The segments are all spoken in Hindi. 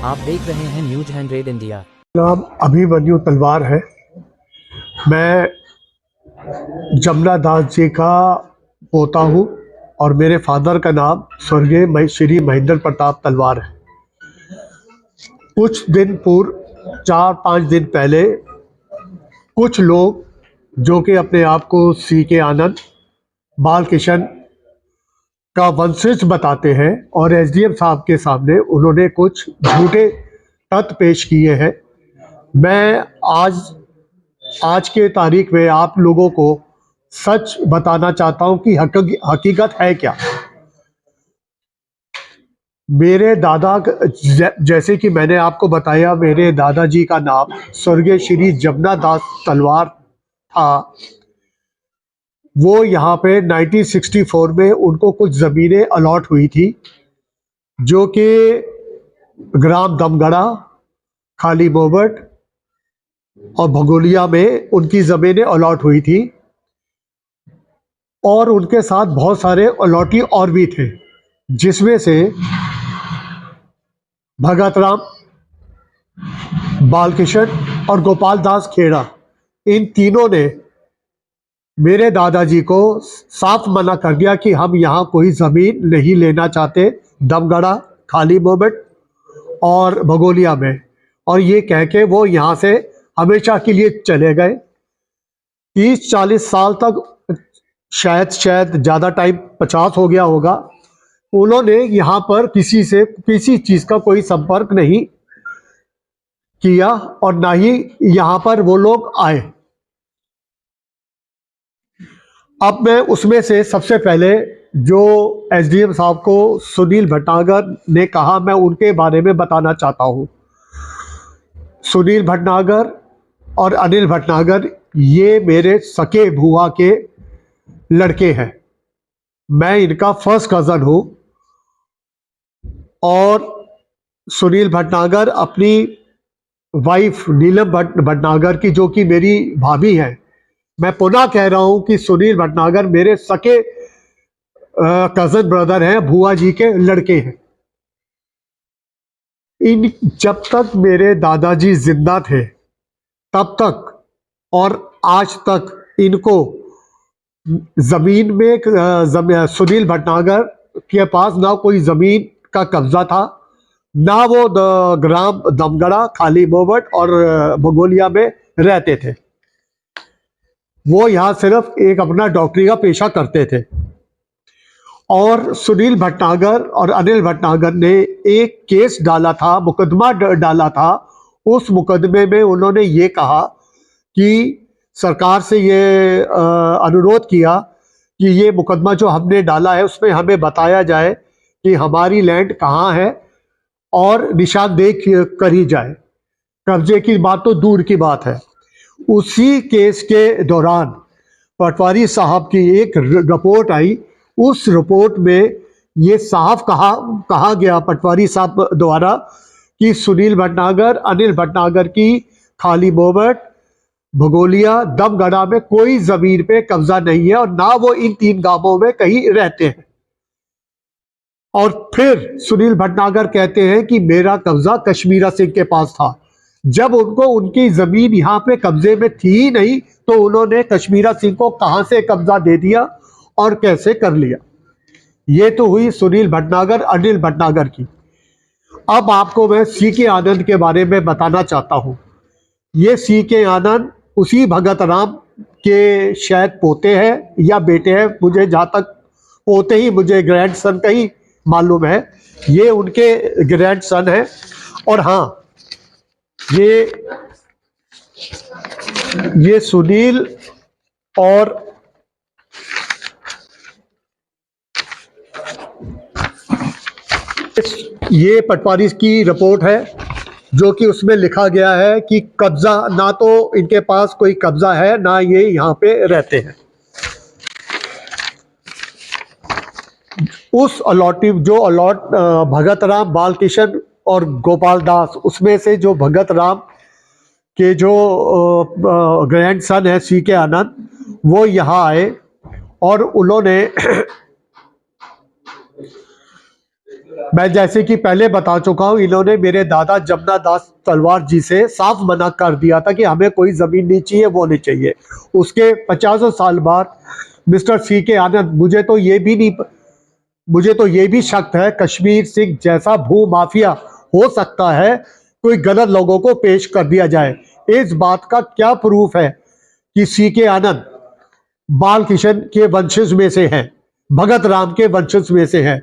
आप देख रहे हैं न्यूज 100 इंडिया। नाम अभिमन्यु तलवार है। मैं जमुना दास जी का पोता हूँ और मेरे फादर का नाम स्वर्गीय श्री महेंद्र प्रताप तलवार है। कुछ दिन पूर्व 4-5 दिन पहले कुछ लोग जो कि अपने आप को सीके आनंद बालकिशन का वंशज बताते हैं और एसडीएम साहब के सामने उन्होंने कुछ झूठे तथ्य पेश किए हैं। मैं आज के तारीख में आप लोगों को सच बताना चाहता हूं कि हकीकत है क्या। मेरे दादा, जैसे कि मैंने आपको बताया, मेरे दादाजी का नाम स्वर्गीय श्री जमुना दास तलवार था। वो यहाँ पे 1964 में उनको कुछ ज़मीनें अलॉट हुई थी, जो कि ग्राम दमगढ़ा, खाली बोबट और भगोलिया में उनकी ज़मीनें अलॉट हुई थी। और उनके साथ बहुत सारे अलॉटी और भी थे, जिसमें से भगत राम, बालकिशन और गोपाल दास खेड़ा, इन तीनों ने मेरे दादाजी को साफ मना कर दिया कि हम यहाँ कोई ज़मीन नहीं लेना चाहते दमगढ़ा, खाली बोबट और भगोलिया में। और ये कह के वो यहाँ से हमेशा के लिए चले गए। 30-40 साल तक, शायद ज़्यादा टाइम 50 हो गया होगा, उन्होंने यहाँ पर किसी से किसी चीज़ का कोई संपर्क नहीं किया और ना ही यहाँ पर वो लोग आए। अब मैं उसमें से सबसे पहले जो एसडीएम साहब को सुनील भटनागर ने कहा, मैं उनके बारे में बताना चाहता हूँ। सुनील भटनागर और अनिल भटनागर ये मेरे सके बुआ के लड़के हैं। मैं इनका फर्स्ट कज़न हूँ। और सुनील भटनागर अपनी वाइफ नीलम भटनागर की, जो कि मेरी भाभी है, मैं पुनः कह रहा हूं कि सुनील भटनागर मेरे सके कजन ब्रदर हैं, बुआ जी के लड़के हैं। इन जब तक मेरे दादाजी जिंदा थे तब तक और आज तक इनको जमीन में सुनील भटनागर के पास ना कोई जमीन का कब्जा था, ना वो ग्राम दमगढ़ा, खाली बोबट और भगोलिया में रहते थे। वो यहाँ सिर्फ एक अपना डॉक्टरी का पेशा करते थे। और सुनील भटनागर और अनिल भटनागर ने एक केस डाला था, मुकदमा डाला था। उस मुकदमे में उन्होंने ये कहा कि सरकार से ये अनुरोध किया कि ये मुकदमा जो हमने डाला है उसमें हमें बताया जाए कि हमारी लैंड कहाँ है और निशानदेही करी जाए। कब्जे की बात तो दूर की बात है। उसी केस के दौरान पटवारी साहब की एक रिपोर्ट आई। उस रिपोर्ट में ये साफ कहा गया पटवारी साहब द्वारा कि सुनील भटनागर, अनिल भटनागर की खाली बोबट, भगोलिया, दमगढ़ा में कोई जमीन पे कब्जा नहीं है और ना वो इन 3 गांवों में कहीं रहते हैं। और फिर सुनील भटनागर कहते हैं कि मेरा कब्जा कश्मीरा सिंह के पास था। जब उनको उनकी जमीन यहाँ पे कब्जे में थी ही नहीं, तो उन्होंने कश्मीरा सिंह को कहां से कब्जा दे दिया और कैसे कर लिया। ये तो हुई सुनील भटनागर, अनिल भटनागर की। अब आपको मैं सीके आनंद के बारे में बताना चाहता हूं। ये सीके आनंद उसी भगत राम के शायद पोते हैं या बेटे हैं। मुझे जहां तक पोते ही, मुझे ग्रैंडसन का ही मालूम है। ये उनके ग्रैंडसन है। और हाँ, ये सुनील और ये पटवारी की रिपोर्ट है, जो कि उसमें लिखा गया है कि कब्जा, ना तो इनके पास कोई कब्जा है, ना ये यहाँ पे रहते हैं। उस भगत राम, बालकिशन और गोपाल दास, उसमें से जो भगत राम के जो ग्रैंडसन है सीके आनंद, वो यहाँ आए और उन्होंने मैं जैसे कि पहले बता चुका हूं, इन्होंने मेरे दादा जमुना दास तलवार जी से साफ मना कर दिया था कि हमें कोई जमीन नहीं चाहिए, वो नहीं चाहिए। उसके 50 साल बाद मिस्टर सी के आनंद, मुझे तो ये भी शक है कश्मीर सिंह जैसा भू माफिया हो सकता है, कोई गलत लोगों को पेश कर दिया जाए। इस बात का क्या प्रूफ है कि सी के आनंद बाल किशन के वंशज में से हैं, भगत राम के वंशज में से हैं?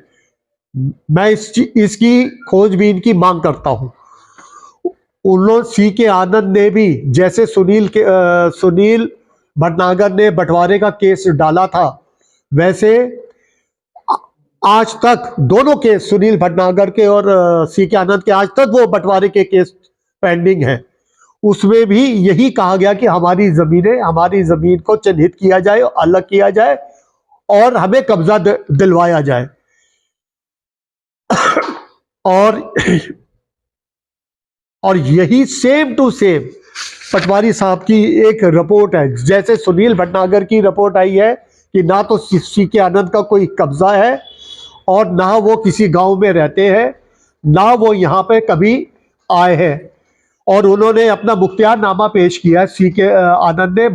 मैं इसकी खोजबीन की मांग करता हूं। उन लोग सी के आनंद ने भी, जैसे सुनील भटनागर ने बंटवारे का केस डाला था, वैसे आज तक दोनों केस, सुनील भटनागर के और सी के आनंद के, आज तक वो बंटवारे के केस पेंडिंग है। उसमें भी यही कहा गया कि हमारी जमीन को चिन्हित किया जाए, अलग किया जाए और हमें कब्जा दिलवाया जाए। और और यही सेम टू सेम पटवारी साहब की एक रिपोर्ट है। जैसे सुनील भटनागर की रिपोर्ट आई है कि ना तो सी के आनंद का कोई कब्जा है और ना वो किसी गांव में रहते हैं, ना वो यहाँ पे कभी आए हैं। और उन्होंने अपना मुख्तियारनामा पेश किया है सी के आनंद ने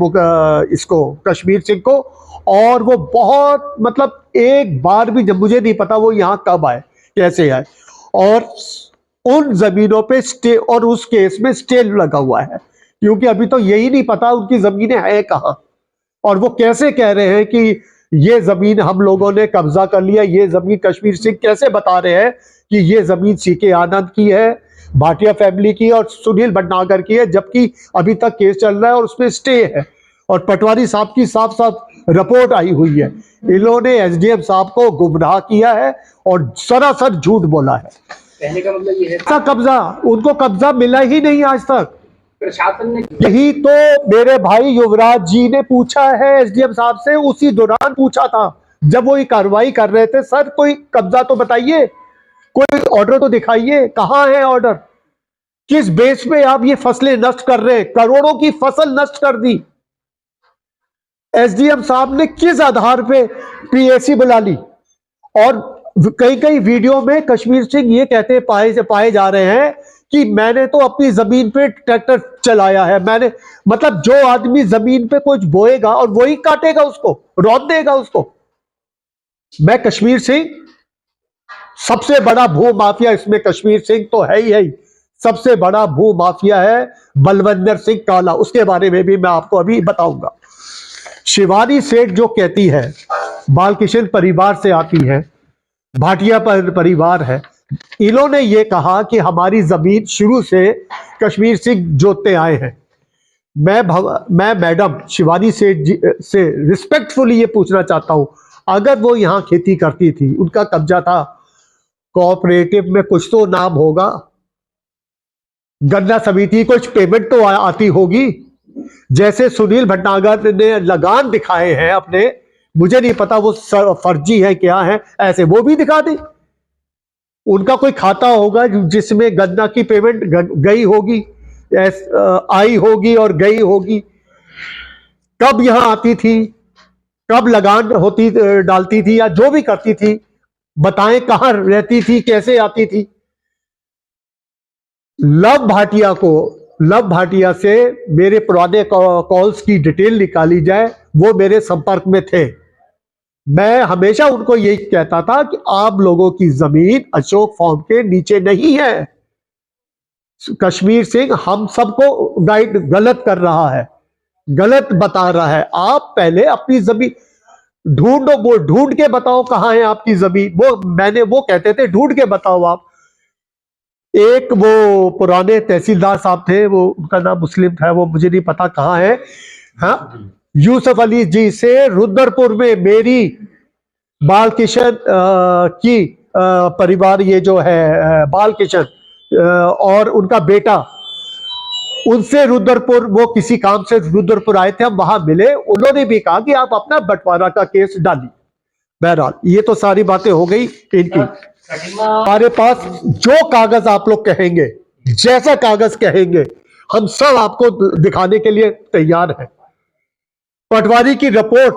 इसको, कश्मीर सिंह को। और वो बहुत, मतलब एक बार भी, जब मुझे नहीं पता वो यहाँ कब आए, कैसे आए, और उन जमीनों पे स्टे, और उस केस में स्टे लगा हुआ है, क्योंकि अभी तो यही नहीं पता उनकी जमीनें हैं कहाँ। और वो कैसे कह रहे हैं कि ये जमीन हम लोगों ने कब्जा कर लिया, ये जमीन कश्मीर सिंह कैसे बता रहे हैं कि ये जमीन सी के आनंद की है, भाटिया फैमिली की और सुनील भटनागर की है, जबकि अभी तक केस चल रहा है और उसमें स्टे है। और पटवारी साहब की साफ साफ रिपोर्ट आई हुई है। इन्होंने एसडीएम साहब को गुमराह किया है और सरासर झूठ बोला है। कहने का मतलब ये है ऐसा कब्जा, उनको कब्जा मिला ही नहीं आज तक। प्रशासन ने, यही तो मेरे भाई युवराज जी ने पूछा है एसडीएम साहब से, उसी दौरान पूछा था जब वो ये कार्रवाई कर रहे थे, सर कोई कब्जा तो बताइए, कोई ऑर्डर तो दिखाइए, कहां है ऑर्डर, किस बेस पे आप ये फसलें नष्ट कर रहे हैं? करोड़ों की फसल नष्ट कर दी। एसडीएम साहब ने किस आधार पे पीएसी बुला ली? और कई कई वीडियो में कश्मीर सिंह ये कहते पाए जा रहे हैं कि मैंने तो अपनी जमीन पे ट्रैक्टर चलाया है। मैंने, मतलब जो आदमी जमीन पे कुछ बोएगा और वही काटेगा, उसको रौंद देगा उसको। मैं कश्मीर सिंह, सबसे बड़ा भू माफिया इसमें कश्मीर सिंह तो है ही। सबसे बड़ा भू माफिया है बलविंदर सिंह काला, उसके बारे में भी मैं आपको अभी बताऊंगा। शिवानी सेठ जो कहती है बालकिशन परिवार से आती है, भाटिया परिवार है, इन्होंने ये कहा कि हमारी जमीन शुरू से कश्मीर सिंह जोतते आए हैं। मैं मैडम शिवानी सेठ जी से रिस्पेक्टफुली ये पूछना चाहता हूं, अगर वो यहां खेती करती थी, उनका कब्जा था, कोऑपरेटिव में कुछ तो नाम होगा, गन्ना समिति कुछ पेमेंट तो आती होगी। जैसे सुनील भटनागर ने लगान दिखाए हैं अपने, मुझे नहीं पता वो फर्जी है क्या है, ऐसे वो भी दिखा दे। उनका कोई खाता होगा जिसमें गन्ना की पेमेंट गई होगी, आई होगी और गई होगी। कब यहां आती थी, कब लगान होती डालती थी या जो भी करती थी, बताएं कहां रहती थी, कैसे आती थी। लव भाटिया से मेरे पुराने कॉल्स की डिटेल निकाली जाए, वो मेरे संपर्क में थे। मैं हमेशा उनको यही कहता था कि आप लोगों की जमीन अशोक फार्म के नीचे नहीं है। कश्मीर सिंह हम सबको गाइड गलत कर रहा है, गलत बता रहा है। आप पहले अपनी जमीन ढूंढो, वो ढूंढ के बताओ कहां है आपकी जमीन। वो कहते थे ढूंढ के बताओ आप। एक वो पुराने तहसीलदार साहब थे, वो उनका नाम मुस्लिम था, वो मुझे नहीं पता कहाँ है, हाँ, यूसुफ अली जी से रुद्रपुर में मेरी बालकिशन की परिवार, ये जो है बालकिशन और उनका बेटा, उनसे रुद्रपुर, वो किसी काम से रुद्रपुर आए थे, हम वहां मिले, उन्होंने भी कहा कि आप अपना बंटवारा का केस डालिए। बहरहाल ये तो सारी बातें हो गई इनकी। हमारे पास जो कागज आप लोग कहेंगे, जैसा कागज कहेंगे, हम सब आपको दिखाने के लिए तैयार हैं। पटवारी की रिपोर्ट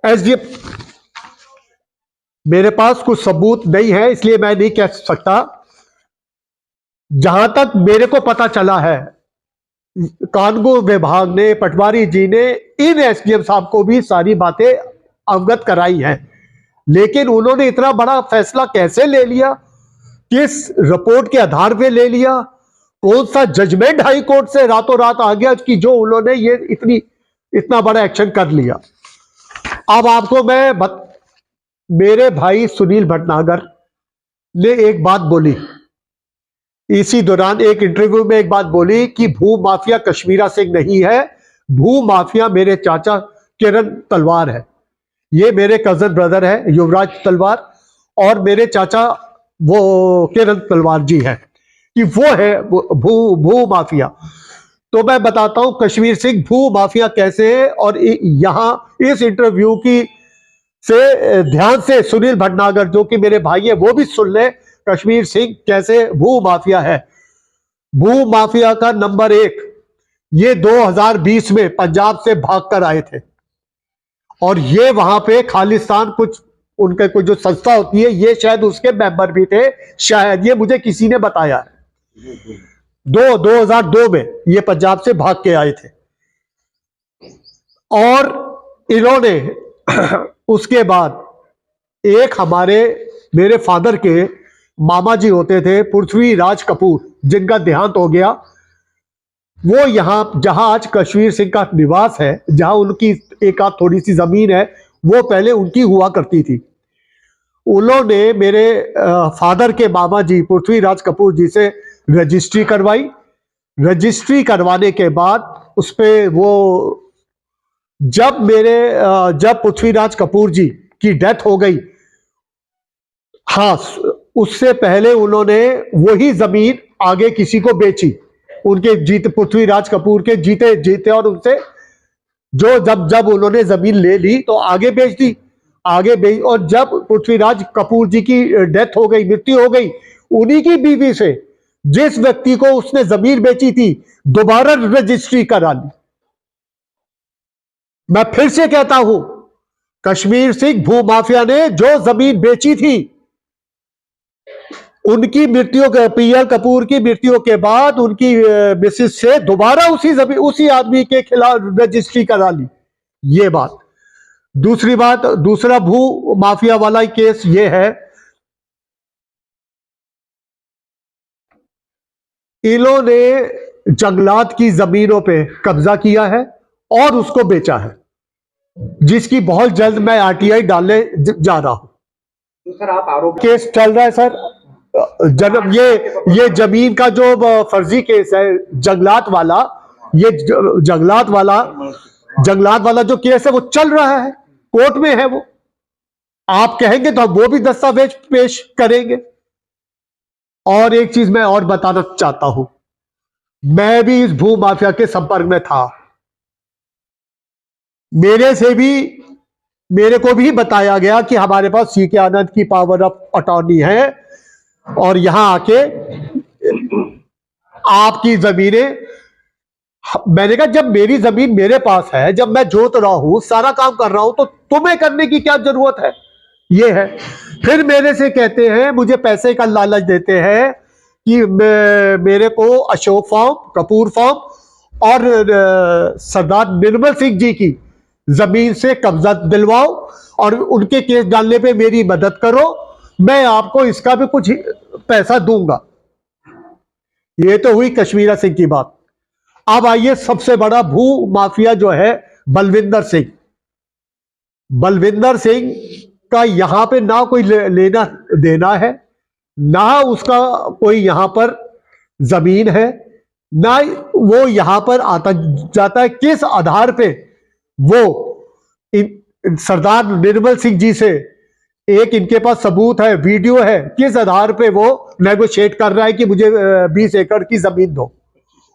एसडीएम, मेरे पास कुछ सबूत नहीं है, इसलिए मैं नहीं कह सकता। जहां तक मेरे को पता चला है, कानून विभाग ने, पटवारी जी ने इन एसडीएम साहब को भी सारी बातें अवगत कराई हैं, लेकिन उन्होंने इतना बड़ा फैसला कैसे ले लिया, किस रिपोर्ट के आधार पे ले लिया, कौन सा जजमेंट हाई कोर्ट से रातों रात आ गया कि जो उन्होंने ये इतना बड़ा एक्शन कर लिया। अब आपको मेरे भाई सुनील भटनागर ने एक बात बोली, इसी दौरान एक इंटरव्यू में एक बात बोली कि भू माफिया कश्मीरा सिंह नहीं है, भू माफिया मेरे चाचा किरण तलवार है। ये मेरे कजन ब्रदर है युवराज तलवार, और मेरे चाचा वो किरण तलवार जी है, कि वो है भू माफिया। तो मैं बताता हूं कश्मीर सिंह भू माफिया कैसे है, और यहां इस इंटरव्यू की से ध्यान से सुनील भटनागर जो कि मेरे भाई है वो भी सुन ले, कश्मीर सिंह कैसे भू माफिया है। भू माफिया का नंबर 1, ये 2020 में पंजाब से भागकर आए थे, और ये वहां पे खालिस्तान कुछ उनके कुछ जो संस्था होती है, ये शायद उसके मेंबर भी थे, शायद, ये मुझे किसी ने बताया है। 2002 में ये पंजाब से भाग के आए थे, और इन्होंने उसके बाद एक मेरे फादर के मामा जी होते थे पृथ्वीराज कपूर, जिनका देहांत हो गया, वो यहां जहां आज कश्मीर सिंह का निवास है, जहां उनकी एक आध थोड़ी सी जमीन है, वो पहले उनकी हुआ करती थी। उन्होंने मेरे फादर के मामा जी पृथ्वीराज कपूर जी से रजिस्ट्री करवाई। रजिस्ट्री करवाने के बाद उस पे वो जब पृथ्वीराज कपूर जी की डेथ हो गई, हाँ, उससे पहले उन्होंने वही जमीन आगे किसी को बेची, उनके जीते पृथ्वीराज कपूर के जीते जीते, और उनसे जब उन्होंने जमीन ले ली तो आगे बेच दी, और जब पृथ्वीराज कपूर जी की डेथ हो गई, मृत्यु हो गई, उन्हीं की बीवी से जिस व्यक्ति को उसने जमीन बेची थी दोबारा रजिस्ट्री करा ली। मैं फिर से कहता हूं, कश्मीर सिंह भू माफिया ने जो जमीन बेची थी, उनकी मृत्यु के पीएल कपूर की मृत्यु के बाद उनकी मिसेस से दोबारा उसी आदमी के खिलाफ रजिस्ट्री करा ली। ये बात। दूसरी बात, दूसरा भू माफिया वाला केस ये है, इन्होंने जंगलात की जमीनों पे कब्जा किया है और उसको बेचा है, जिसकी बहुत जल्द मैं आरटीआई डालने जा रहा हूं। तो सर आप आरोप केस चल रहा है सर, ये जमीन का जो फर्जी केस है जंगलात वाला, ये जंगलात वाला जो केस है वो चल रहा है, कोर्ट में है वो। आप कहेंगे तो हम वो भी दस्तावेज पेश करेंगे। और एक चीज मैं और बताना चाहता हूं, मैं भी इस भू माफिया के संपर्क में था। मेरे को भी बताया गया कि हमारे पास सीके आनंद की पावर ऑफ अटॉर्नी है, और यहां आके आपकी जमीनें, मैंने कहा जब मेरी जमीन मेरे पास है, जब मैं जोत रहा हूं, सारा काम कर रहा हूं, तो तुम्हें करने की क्या जरूरत है। ये है। फिर मेरे से कहते हैं, मुझे पैसे का लालच देते हैं कि मेरे को अशोक फार्म, कपूर फार्म और सरदार निर्मल सिंह जी की जमीन से कब्जा दिलवाओ और उनके केस डालने पे मेरी मदद करो, मैं आपको इसका भी कुछ पैसा दूंगा। ये तो हुई कश्मीरा सिंह की बात। अब आइए सबसे बड़ा भू माफिया जो है बलविंदर सिंह। बलविंदर सिंह का यहां पे ना कोई लेना देना है, ना उसका कोई यहां पर जमीन है, ना वो यहां पर आता जाता है। किस आधार पे वो सरदार निर्मल सिंह जी से, एक इनके पास सबूत है, वीडियो है, किस आधार पे वो नेगोशिएट कर रहा है कि मुझे 20 एकड़ की जमीन दो,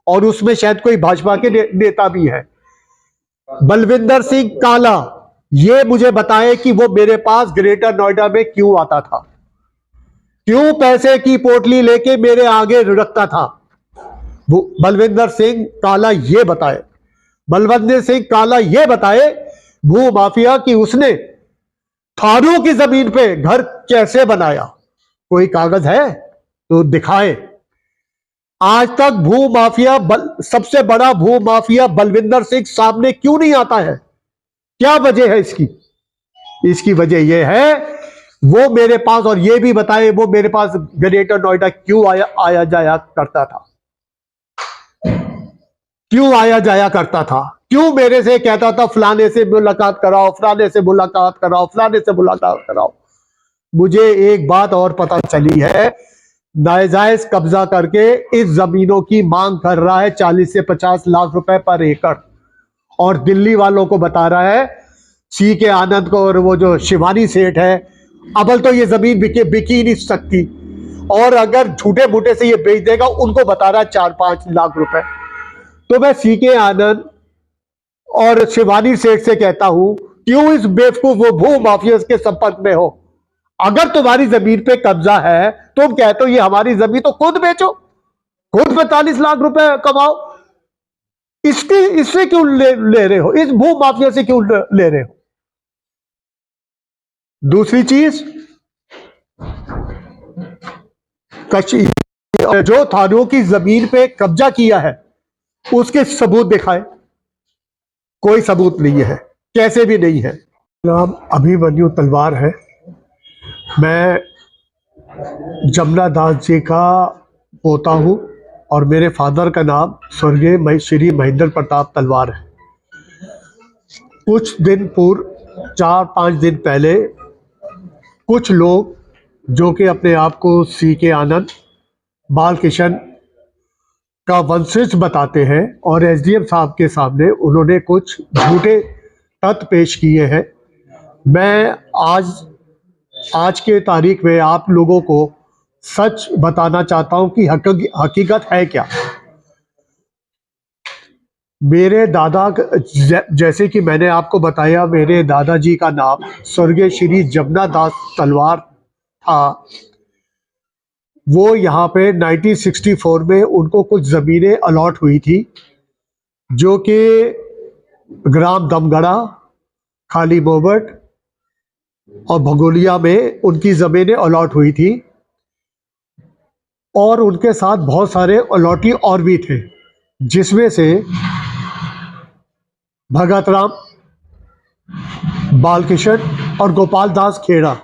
और उसमें शायद कोई भाजपा के नेता भी है। बलविंदर सिंह काला, ये मुझे बताए कि वो मेरे पास ग्रेटर नोएडा में क्यों आता था, क्यों पैसे की पोटली लेके मेरे आगे रखता था। बलविंदर सिंह काला ये बताए, बलविंदर सिंह काला ये बताए भू माफिया, कि उसने थानों की जमीन पे घर कैसे बनाया? कोई कागज है तो दिखाए। आज तक भू माफिया सबसे बड़ा भू माफिया बलविंदर सिंह सामने क्यों नहीं आता है? क्या वजह है इसकी? इसकी वजह यह है, वो मेरे पास, और ये भी बताए, वो मेरे पास ग्रेटर नोएडा क्यों आया जाया करता था? क्यों आया जाया करता था? क्यों मेरे से कहता था फलाने से मुलाकात कराओ, फलाने से मुलाकात कराओ, फलाने से मुलाकात कराओ? मुझे एक बात और पता चली है, नाजायज कब्जा करके इस जमीनों की मांग कर रहा है 40 से 50 लाख रुपए पर एकड़, और दिल्ली वालों को बता रहा है, सी के आनंद को और वो जो शिवानी सेठ है, अबल तो ये जमीन बिक ही नहीं सकती, और अगर झूठे मूठे से ये बेच देगा, उनको बता रहा है 4-5 लाख रुपए। तो मैं सी के आनंद और शिवानी सेठ से कहता हूं, क्यों इस बेवकूफ वो भू माफिया के संपर्क में हो? अगर तुम्हारी जमीन पे कब्जा है, तुम कहते हो ये हमारी जमीन, तो खुद बेचो, खुद 45 लाख रुपए कमाओ। इससे क्यों ले रहे हो? इस भू माफिया से क्यों ले रहे हो? दूसरी चीज, जो थानों की जमीन पे कब्जा किया है, उसके सबूत दिखाए। कोई सबूत नहीं है, कैसे भी नहीं है। नाम अभिमन्यु तलवार है। मैं जमुना दास जी का पोता हूँ, और मेरे फादर का नाम स्वर्गीय श्री महेंद्र प्रताप तलवार है। कुछ दिन पूर्व, 4-5 दिन पहले, कुछ लोग जो कि अपने आप को सी के आनंद, बालकिशन का वंशज बताते हैं, और एसडीएम साहब के सामने उन्होंने कुछ झूठे तथ्य पेश किए हैं। मैं आज के तारीख में आप लोगों को सच बताना चाहता हूं कि हकीकत है क्या। मेरे दादा, जैसे कि मैंने आपको बताया, मेरे दादाजी का नाम स्वर्गीय श्री जमुना दास तलवार था। वो यहाँ पे 1964 में उनको कुछ ज़मीनें अलॉट हुई थी, जो कि ग्राम दमगढ़ा, खाली बोबट और भगोलिया में उनकी ज़मीनें अलॉट हुई थी, और उनके साथ बहुत सारे अलॉटी और भी थे, जिसमें से भगत राम, बालकिशन और गोपाल दास खेड़ा,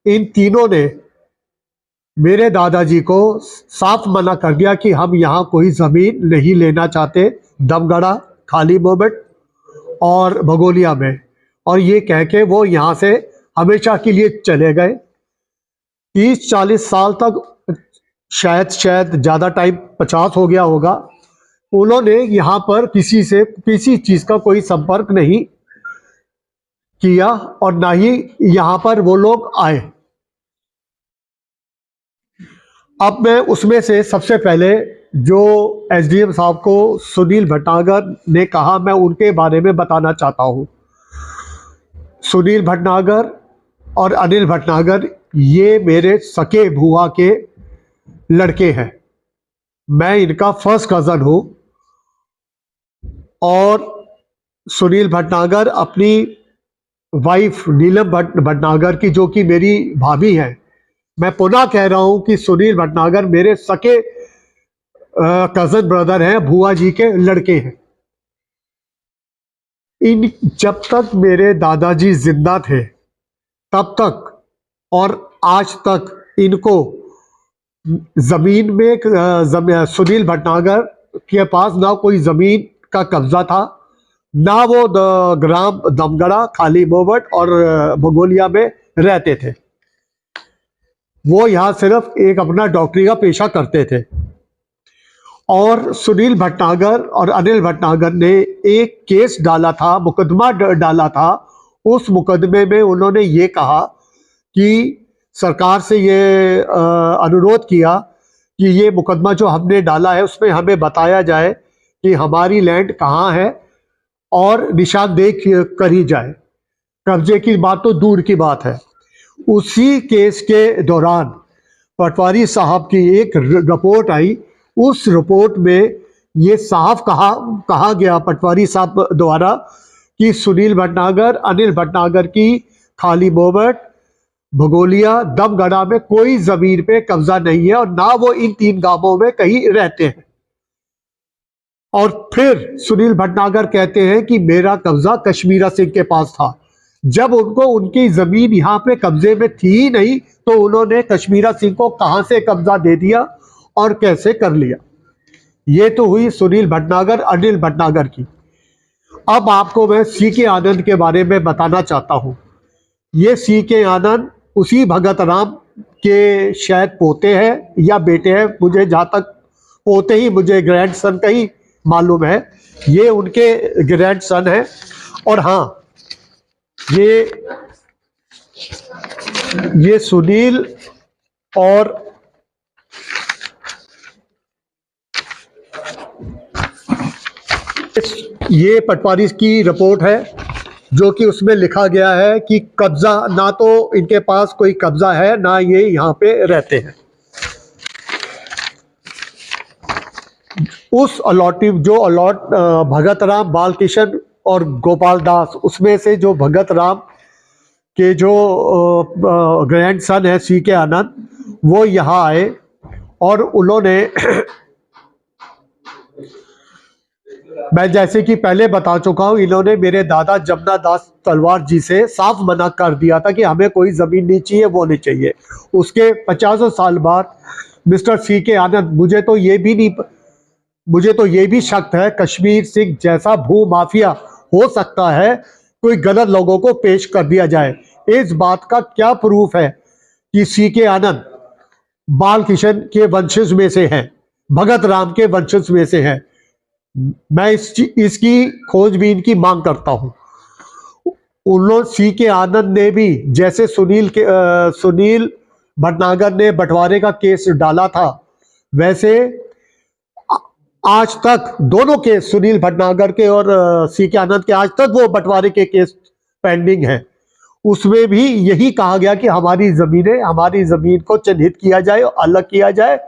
इन तीनों ने मेरे दादाजी को साफ मना कर दिया कि हम यहाँ कोई ज़मीन नहीं लेना चाहते, दमगढ़ा, खाली बोबट और भगोलिया में। और ये कह के वो यहाँ से हमेशा के लिए चले गए। 30-40 साल तक, शायद ज़्यादा टाइम, 50 हो गया होगा, उन्होंने यहाँ पर किसी से किसी चीज़ का कोई संपर्क नहीं किया, और ना ही यहाँ पर वो लोग आए। अब मैं उसमें से सबसे पहले जो एसडीएम साहब को सुनील भटनागर ने कहा, मैं उनके बारे में बताना चाहता हूँ। सुनील भटनागर और अनिल भटनागर, ये मेरे सके बुआ के लड़के हैं। मैं इनका फर्स्ट कज़न हूँ, और सुनील भटनागर अपनी वाइफ नीलम भटनागर की, जो कि मेरी भाभी है, मैं पुनः कह रहा हूं कि सुनील भटनागर मेरे सके कजन ब्रदर हैं, बुआ जी के लड़के हैं। जब तक मेरे दादाजी जिंदा थे, तब तक और आज तक इनको जमीन में सुनील भटनागर के पास ना कोई जमीन का कब्जा था, ना वो ग्राम दमगढ़ा, खाली बोबट और भगोलिया में रहते थे। वो यहाँ सिर्फ एक अपना डॉक्टरी का पेशा करते थे। और सुनील भटनागर और अनिल भटनागर ने एक केस डाला था, मुकदमा डाला था। उस मुकदमे में उन्होंने ये कहा कि सरकार से ये अनुरोध किया कि ये मुकदमा जो हमने डाला है, उसमें हमें बताया जाए कि हमारी लैंड कहाँ है, और निशानदेही करी जाए। कब्जे की बात तो दूर की बात है। उसी केस के दौरान पटवारी साहब की एक रिपोर्ट आई। उस रिपोर्ट में ये साफ कहा गया पटवारी साहब द्वारा कि सुनील भटनागर, अनिल भटनागर की खाली मोमेंट, भगोलिया, दमगढ़ा में कोई जमीन पे कब्जा नहीं है और ना वो इन 3 गांवों में कहीं रहते हैं। और फिर सुनील भटनागर कहते हैं कि मेरा कब्जा कश्मीरा सिंह के पास था। जब उनको उनकी जमीन यहाँ पे कब्जे में थी ही नहीं तो उन्होंने कश्मीरा सिंह को कहां से कब्जा दे दिया और कैसे कर लिया। ये तो हुई सुनील भटनागर, अनिल भटनागर की। अब आपको मैं सीके आनंद के बारे में बताना चाहता हूं। ये सीके आनंद उसी भगत राम के शायद पोते हैं या बेटे हैं, मुझे जहां तक पोते ही, मुझे ग्रैंडसन का ही मालूम है। ये उनके ग्रैंडसन है। और हाँ, ये सुनील और ये पटवारी की रिपोर्ट है जो कि उसमें लिखा गया है कि कब्जा, ना तो इनके पास कोई कब्जा है ना ये यहाँ पे रहते हैं। उस भगत राम, बालकिशन और गोपाल दास, उसमें से जो भगत राम के जो ग्रैंडसन है सीके आनंद, वो यहाँ आए और उन्होंने मैं जैसे कि पहले बता चुका हूं, इन्होंने मेरे दादा जमुना दास तलवार जी से साफ मना कर दिया था कि हमें कोई जमीन नहीं चाहिए, वो नहीं चाहिए। उसके 50 साल बाद मिस्टर सीके आनंद, मुझे तो ये भी शक है कश्मीर सिंह जैसा भू माफिया हो सकता है, कोई गलत लोगों को पेश कर दिया जाए। इस बात का क्या प्रूफ है कि सीके आनंद बालकिशन के वंशज में से हैं, भगत राम के वंशज में से हैं। मैं इसकी खोजबीन की मांग करता हूं। उन लोग सीके आनंद ने भी, जैसे सुनील भटनागर ने बंटवारे का केस डाला था, वैसे आज तक दोनों केस, सुनील भटनागर के और सीके आनंद के, आज तक वो बंटवारे के केस पेंडिंग है। उसमें भी यही कहा गया कि हमारी जमीन को चिन्हित किया जाए, अलग किया जाए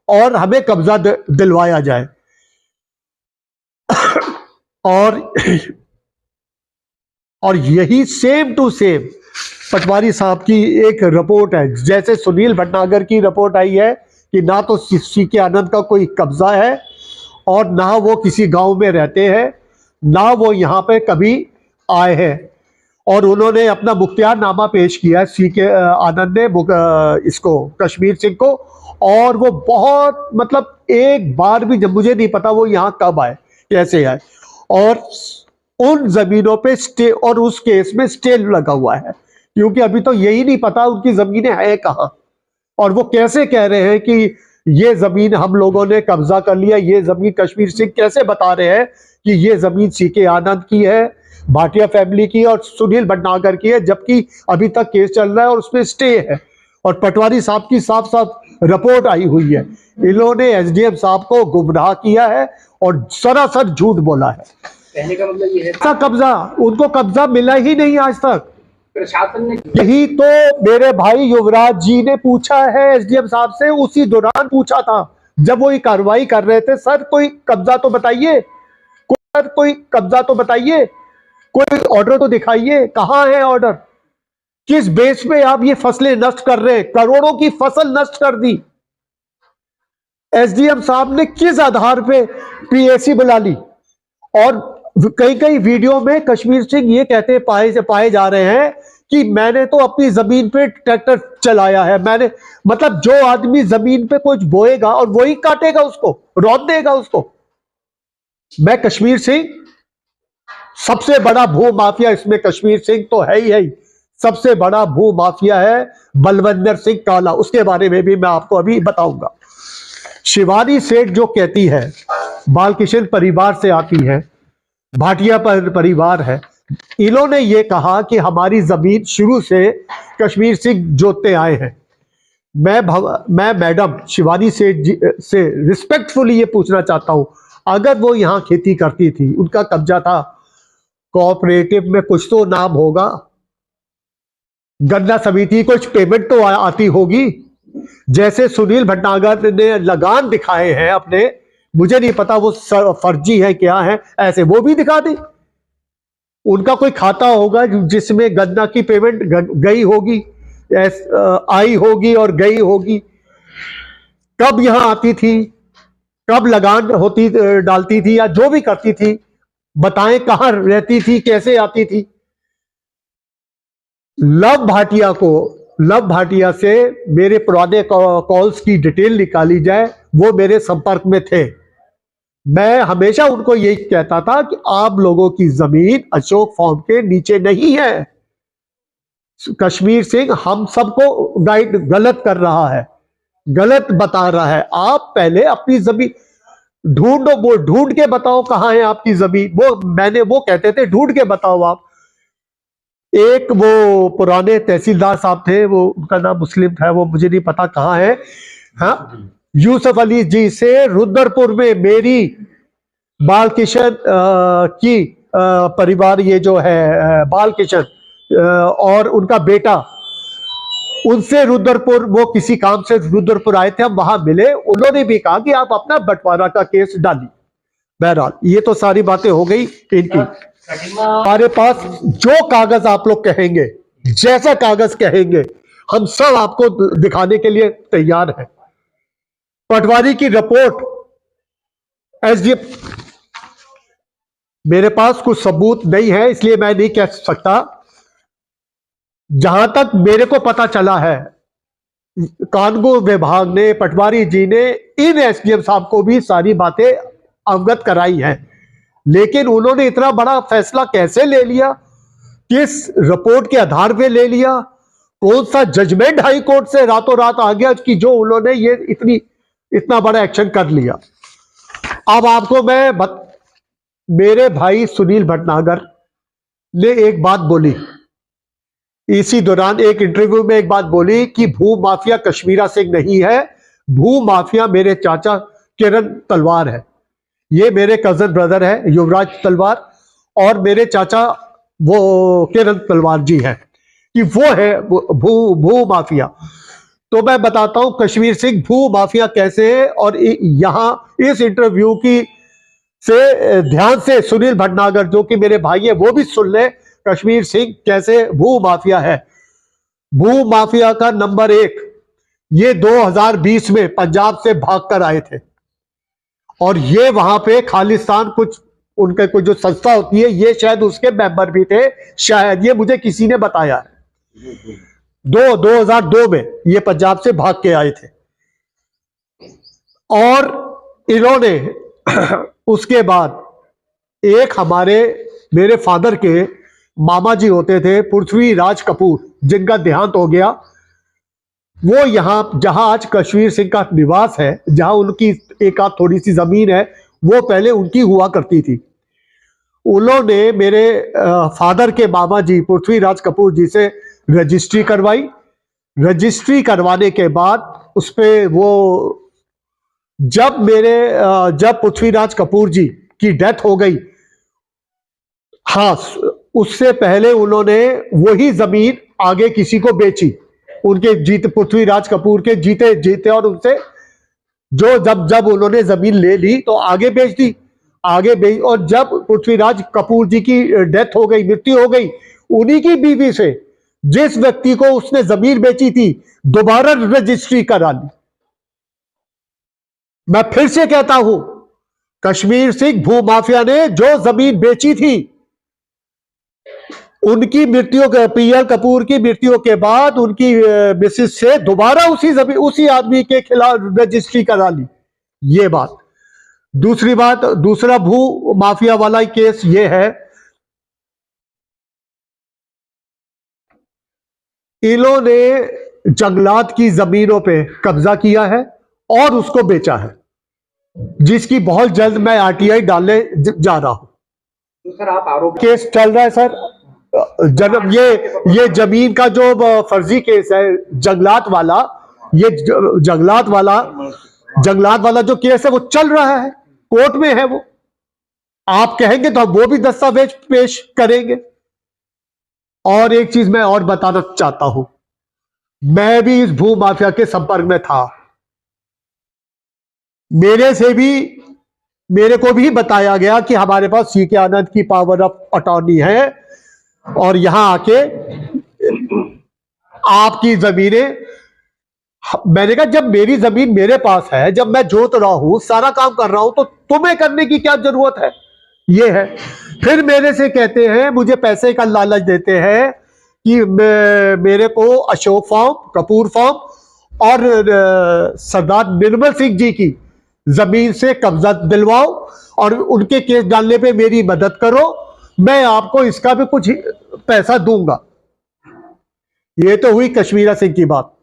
और हमें कब्जा दिलवाया जाए। और यही सेम टू सेम पटवारी साहब की एक रिपोर्ट है। जैसे सुनील भटनागर की रिपोर्ट आई है कि ना तो सीके आनंद का कोई कब्जा है और ना वो किसी गांव में रहते हैं, ना वो यहाँ पे कभी आए हैं। और उन्होंने अपना मुख्तियारनामा पेश किया है सीके आनंद ने इसको, कश्मीर सिंह को। और वो बहुत, मतलब एक बार भी, जब मुझे नहीं पता वो यहाँ कब आए, कैसे आए, और उन जमीनों पे स्टे, और उस केस में स्टे लगा हुआ है, क्योंकि अभी तो यही नहीं पता उनकी जमीनें हैं कहाँ। और वो कैसे कह रहे हैं कि ये जमीन हम लोगों ने कब्जा कर लिया, ये जमीन कश्मीर सिंह कैसे बता रहे हैं कि ये जमीन सीके आनंद की है, भाटिया फैमिली की और सुनील भटनागर की है, जबकि अभी तक केस चल रहा है और उसमें स्टे है। और पटवारी साहब की साफ साफ रिपोर्ट आई हुई है। इन्होंने एसडीएम साहब को गुमराह किया है और सरासर झूठ बोला है। कहने का मतलब ये है कब्जा, उनको कब्जा मिला ही नहीं आज तक। प्रशासन ने, यही तो मेरे भाई युवराज जी ने पूछा है एसडीएम साहब से, उसी दौरान पूछा था जब वो ये कार्रवाई कर रहे थे। सर कोई कब्जा तो बताइए, कोई कब्जा तो बताइए, कोई ऑर्डर तो दिखाइए, कहां है ऑर्डर? किस बेस पे आप ये फसलें नष्ट कर रहे हैं? करोड़ों की फसल नष्ट कर दी। एसडीएम साहब ने किस आधार पे पीएसी बुला ली? और कई वीडियो में कश्मीर सिंह ये कहते पाए जा रहे हैं कि मैंने तो अपनी जमीन पे ट्रैक्टर चलाया है। मैंने, मतलब जो आदमी जमीन पे कुछ बोएगा और वही काटेगा, उसको रौंद देगा उसको। मैं कश्मीर सिंह, सबसे बड़ा भू माफिया इसमें कश्मीर सिंह तो है ही। सबसे बड़ा भू माफिया है बलविंदर सिंह काला, उसके बारे में भी मैं आपको अभी बताऊंगा। शिवानी सेठ जो कहती है बालकिशन परिवार से आती है, भाटिया परिवार है, इन्होंने ये कहा कि हमारी जमीन शुरू से कश्मीर सिंह जोतते आए हैं। मैं मैडम शिवानी सेठ जी से रिस्पेक्टफुली ये पूछना चाहता हूं, अगर वो यहाँ खेती करती थी, उनका कब्जा था, कोऑपरेटिव में कुछ तो नाम होगा, गन्ना समिति कुछ पेमेंट तो आती होगी। जैसे सुनील भटनागर ने लगान दिखाए हैं अपने, मुझे नहीं पता वो फर्जी है क्या है, ऐसे वो भी दिखा दे। उनका कोई खाता होगा जिसमें गन्ना की पेमेंट गई होगी, आई होगी और गई होगी, कब यहां आती थी, कब लगान होती डालती थी या जो भी करती थी, बताएं कहां रहती थी, कैसे आती थी। लव भाटिया से मेरे पुराने कॉल्स की डिटेल निकाली जाए, वो मेरे संपर्क में थे। मैं हमेशा उनको यही कहता था कि आप लोगों की जमीन अशोक फॉर्म के नीचे नहीं है। कश्मीर सिंह हम सबको गाइड गलत कर रहा है, गलत बता रहा है। आप पहले अपनी जमीन ढूंढो, वो ढूंढ के बताओ कहां है आपकी जमीन। वो कहते थे ढूंढ के बताओ आप। एक वो पुराने तहसीलदार साहब थे, वो उनका नाम मुस्लिम था, वो मुझे नहीं पता कहां है। हाँ, यूसुफ अली जी से रुद्रपुर में मेरी बाल किशन की परिवार, ये जो है बाल किशन और उनका बेटा, उनसे रुद्रपुर, वो किसी काम से रुद्रपुर आए थे, हम वहां मिले। उन्होंने भी कहा कि आप अपना बंटवारा का केस डालिए। बहरहाल ये तो सारी बातें हो गई इनकी। हमारे पास जो कागज आप लोग कहेंगे, जैसा कागज कहेंगे, हम सब आपको दिखाने के लिए तैयार हैं। पटवारी की रिपोर्ट, एसडीएम, मेरे पास कुछ सबूत नहीं है इसलिए मैं नहीं कह सकता। जहां तक मेरे को पता चला है, कानून विभाग ने, पटवारी जी ने इन एसडीएम साहब को भी सारी बातें अवगत कराई हैं, लेकिन उन्होंने इतना बड़ा फैसला कैसे ले लिया, किस रिपोर्ट के आधार पे ले लिया, कौन सा जजमेंट हाई कोर्ट से रातों रात आ गया कि जो उन्होंने ये इतना बड़ा एक्शन कर लिया। अब आपको मेरे भाई सुनील भटनागर ने एक बात बोली, इसी दौरान एक इंटरव्यू में एक बात बोली कि भू माफिया कश्मीरा सिंह नहीं है, भू माफिया मेरे चाचा किरण तलवार है। ये मेरे कजन ब्रदर है युवराज तलवार, और मेरे चाचा वो किरण तलवार जी हैं, कि वो है भू माफिया। तो मैं बताता हूं कश्मीर सिंह भू माफिया कैसे है, और यहां इस इंटरव्यू की से ध्यान से सुनील भटनागर जो कि मेरे भाई है वो भी सुन ले, कश्मीर सिंह कैसे भू माफिया है। भू माफिया का नंबर 1, ये 2020 में पंजाब से भागकर आए थे, और ये वहां पे खालिस्तान कुछ उनके कुछ जो संस्था होती है, ये शायद उसके मेंबर भी थे, शायद, ये मुझे किसी ने बताया है। 2002 में ये पंजाब से भाग के आए थे, और इन्होंने उसके बाद एक मेरे फादर के मामा जी होते थे पृथ्वी राज कपूर, जिनका देहांत हो गया, वो यहां जहां आज कश्मीर सिंह का निवास है, जहां उनकी एक आध थोड़ी सी जमीन है, वो पहले उनकी हुआ करती थी। उन्होंने मेरे फादर के मामा जी पृथ्वी राज कपूर जी से रजिस्ट्री करवाई। रजिस्ट्री करवाने के बाद उस पे वो जब पृथ्वीराज कपूर जी की डेथ हो गई, हाँ, उससे पहले उन्होंने वही जमीन आगे किसी को बेची, उनके पृथ्वीराज कपूर के जीते और उनसे जब उन्होंने जमीन ले ली तो आगे बेच दी, और जब पृथ्वीराज कपूर जी की डेथ हो गई, मृत्यु हो गई, उन्हीं की बीवी से जिस व्यक्ति को उसने जमीन बेची थी दोबारा रजिस्ट्री करा ली। मैं फिर से कहता हूं, कश्मीर सिंह भू माफिया ने जो जमीन बेची थी, उनकी मृत्यु के, पीएल कपूर की मृत्यु के बाद उनकी मिसेस से दोबारा उसी आदमी के खिलाफ रजिस्ट्री करा ली। ये बात। दूसरी बात, दूसरा भू माफिया वाला केस ये है, इन्होंने जंगलात की जमीनों पे कब्जा किया है और उसको बेचा है, जिसकी बहुत जल्द मैं आरटीआई डालने जा रहा हूं। तो सर आप आरोप केस चल रहा है सर, ये जमीन का जो फर्जी केस है जंगलात वाला, ये जंगलात वाला जो केस है वो चल रहा है, कोर्ट में है वो। आप कहेंगे तो वो भी दस्तावेज पेश करेंगे। और एक चीज मैं और बताना चाहता हूं, मैं भी इस भू माफिया के संपर्क में था। मेरे से भी मेरे को भी बताया गया कि हमारे पास सी के आनंद की पावर ऑफ अटॉर्नी है और यहां आके आपकी जमीनें, मैंने कहा जब मेरी जमीन मेरे पास है, जब मैं जोत रहा हूं, सारा काम कर रहा हूं, तो तुम्हें करने की क्या जरूरत है? ये है। फिर मेरे से कहते हैं, मुझे पैसे का लालच देते हैं कि मेरे को अशोक फार्म, कपूर फार्म और सरदार निर्मल सिंह जी की जमीन से कब्जा दिलवाओ और उनके केस डालने पे मेरी मदद करो, मैं आपको इसका भी कुछ पैसा दूंगा। ये तो हुई कश्मीरा सिंह की बात।